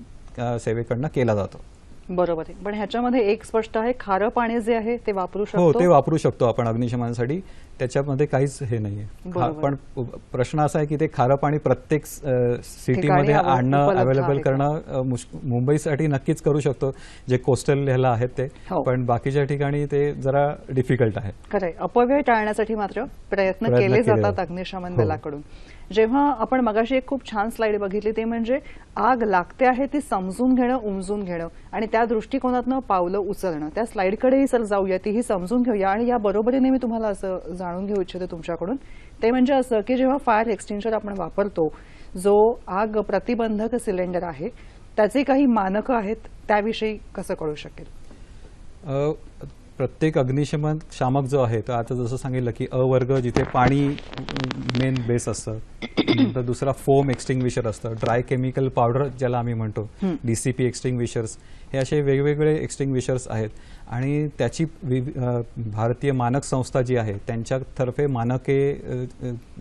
सेवेकडनं केला जातो. बरोबर आहे. पण ह्याच्यामध्ये एक स्पष्ट आहे, खारं पाणी जे आहे ते वापरू शकतो. हो, ते वापरू शकतो आपण अग्निशमनासाठी, त्याच्यामध्ये काहीच हे नाहीये. पण प्रश्न असा आहे की ते खारं पाणी प्रत्येक सिटीमध्ये आणणं अवेलेबल करणं मुंबईसाठी नक्कीच करू शकतो जे कोस्टल ह्याला आहेत ते, पण बाकीच्या ठिकाणी ते जरा डिफिकल्ट आहे. खरंय. अपव्यय टाळण्यासाठी मात्र प्रयत्न केले जातात अग्निशमन दलाकडून. जेव्हा आपण मगाशी एक खूप छान स्लाइड बघितली ते म्हणजे आग लागते आहे ती समजून घेणं, उमजून घेणं आणि त्या दृष्टिकोनातनं पावलं उचलणं. त्या स्लाइडकडेही सर जाऊया, तीही समजून घेऊया. आणि या बरोबरीने मी तुम्हाला असं जाणून घेऊ इच्छिते तुमच्याकडून, ते म्हणजे असं की जेव्हा फायर एक्सटिंग्विशर आपण वापरतो, जो आग प्रतिबंधक सिलेंडर आहे त्याचे काही मानकं आहेत, त्याविषयी कसं कळू शकेल? प्रत्येक अग्निशमन शामक जो आहे तर आता जसं सांगितलं की अ वर्ग जिथे पाणी मेन बेस असतं, नंतर दुसरा फोम एक्सटिंग्विशर असतं, ड्राय केमिकल पावडर ज्याला आम्ही म्हणतो, DCP एक्सटिंग्विशर्स, हे असे वेगवेगळे एक्सटिंग्विशर्स आहेत. आणि त्याची भारतीय मानक संस्था जी आहे त्यांच्यातर्फे मानके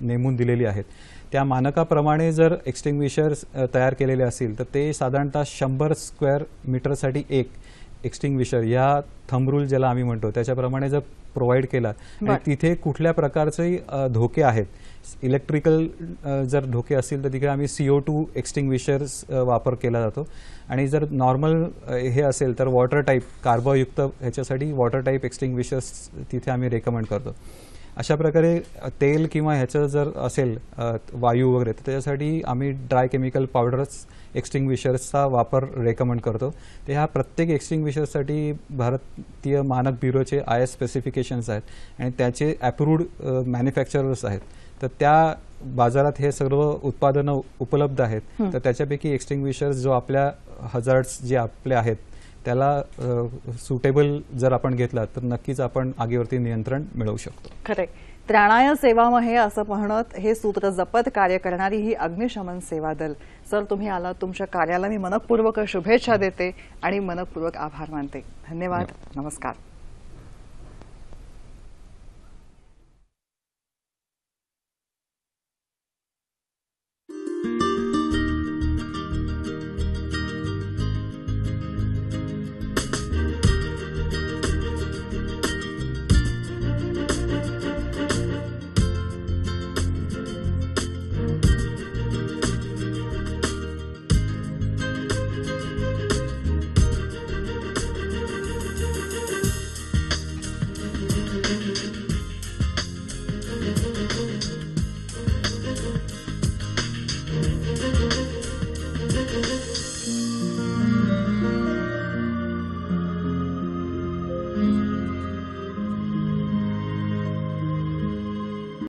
नेमून दिलेली आहेत. त्या मानकाप्रमाणे जर एक्सटिंग्विशर्स तयार केलेले असतील तर ते साधारणतः 100 स्क्वेअर मीटरसाठी एक एक्सटिंग्विशर या थंब रूल ज्याला आम्ही म्हणतो त्याच्याप्रमाणे जर प्रोव्हाइड केला आणि तिथे कुठल्या प्रकारचे धोके आहेत, इलेक्ट्रिकल जर धोके असतील तर तिथे आम्ही CO2 एक्सटिंग्विशर्स वापर केला जातो. आणि जर नॉर्मल हे असेल तर वॉटर टाईप कार्बोयुक्त ह्याच्यासाठी वॉटर टाईप एक्सटिंग्विशर्स तिथे आम्ही रेकमेंड करतो. अशा प्रकारे तेल किंवा ह्याचं जर असेल वायू वगैरे तर त्याच्यासाठी आम्ही ड्राय केमिकल पावडर्स एक्सटिंग्विशर्सचा वापर रेकमेंड करतो. तर ह्या प्रत्येक एक्सटिंग्विशरसाठी भारतीय मानक ब्युरोचे IS स्पेसिफिकेशन्स आहेत आणि त्याचे अप्रूव्ड मॅन्युफॅक्चरर्स आहेत. तर त्या बाजारात हे सर्व उत्पादनं उपलब्ध आहेत. तर त्याच्यापैकी एक्सटिंग्विशर्स जो आपल्या हजार्ड्स जे आपले आहेत त्याला सुटेबल जर आपण घेतला तर नक्कीच आपण आगीवरती नियंत्रण मिळवू शकतो. खरंय. त्राणाय सेवामहे असं म्हणत हे सूत्र जपत कार्य करणारी ही अग्निशमन सेवा दल. सर, तुम्ही आलात, तुमच्या कार्याला मी मनपूर्वक शुभेच्छा देते आणि मनपूर्वक आभार मानते. धन्यवाद. नमस्कार.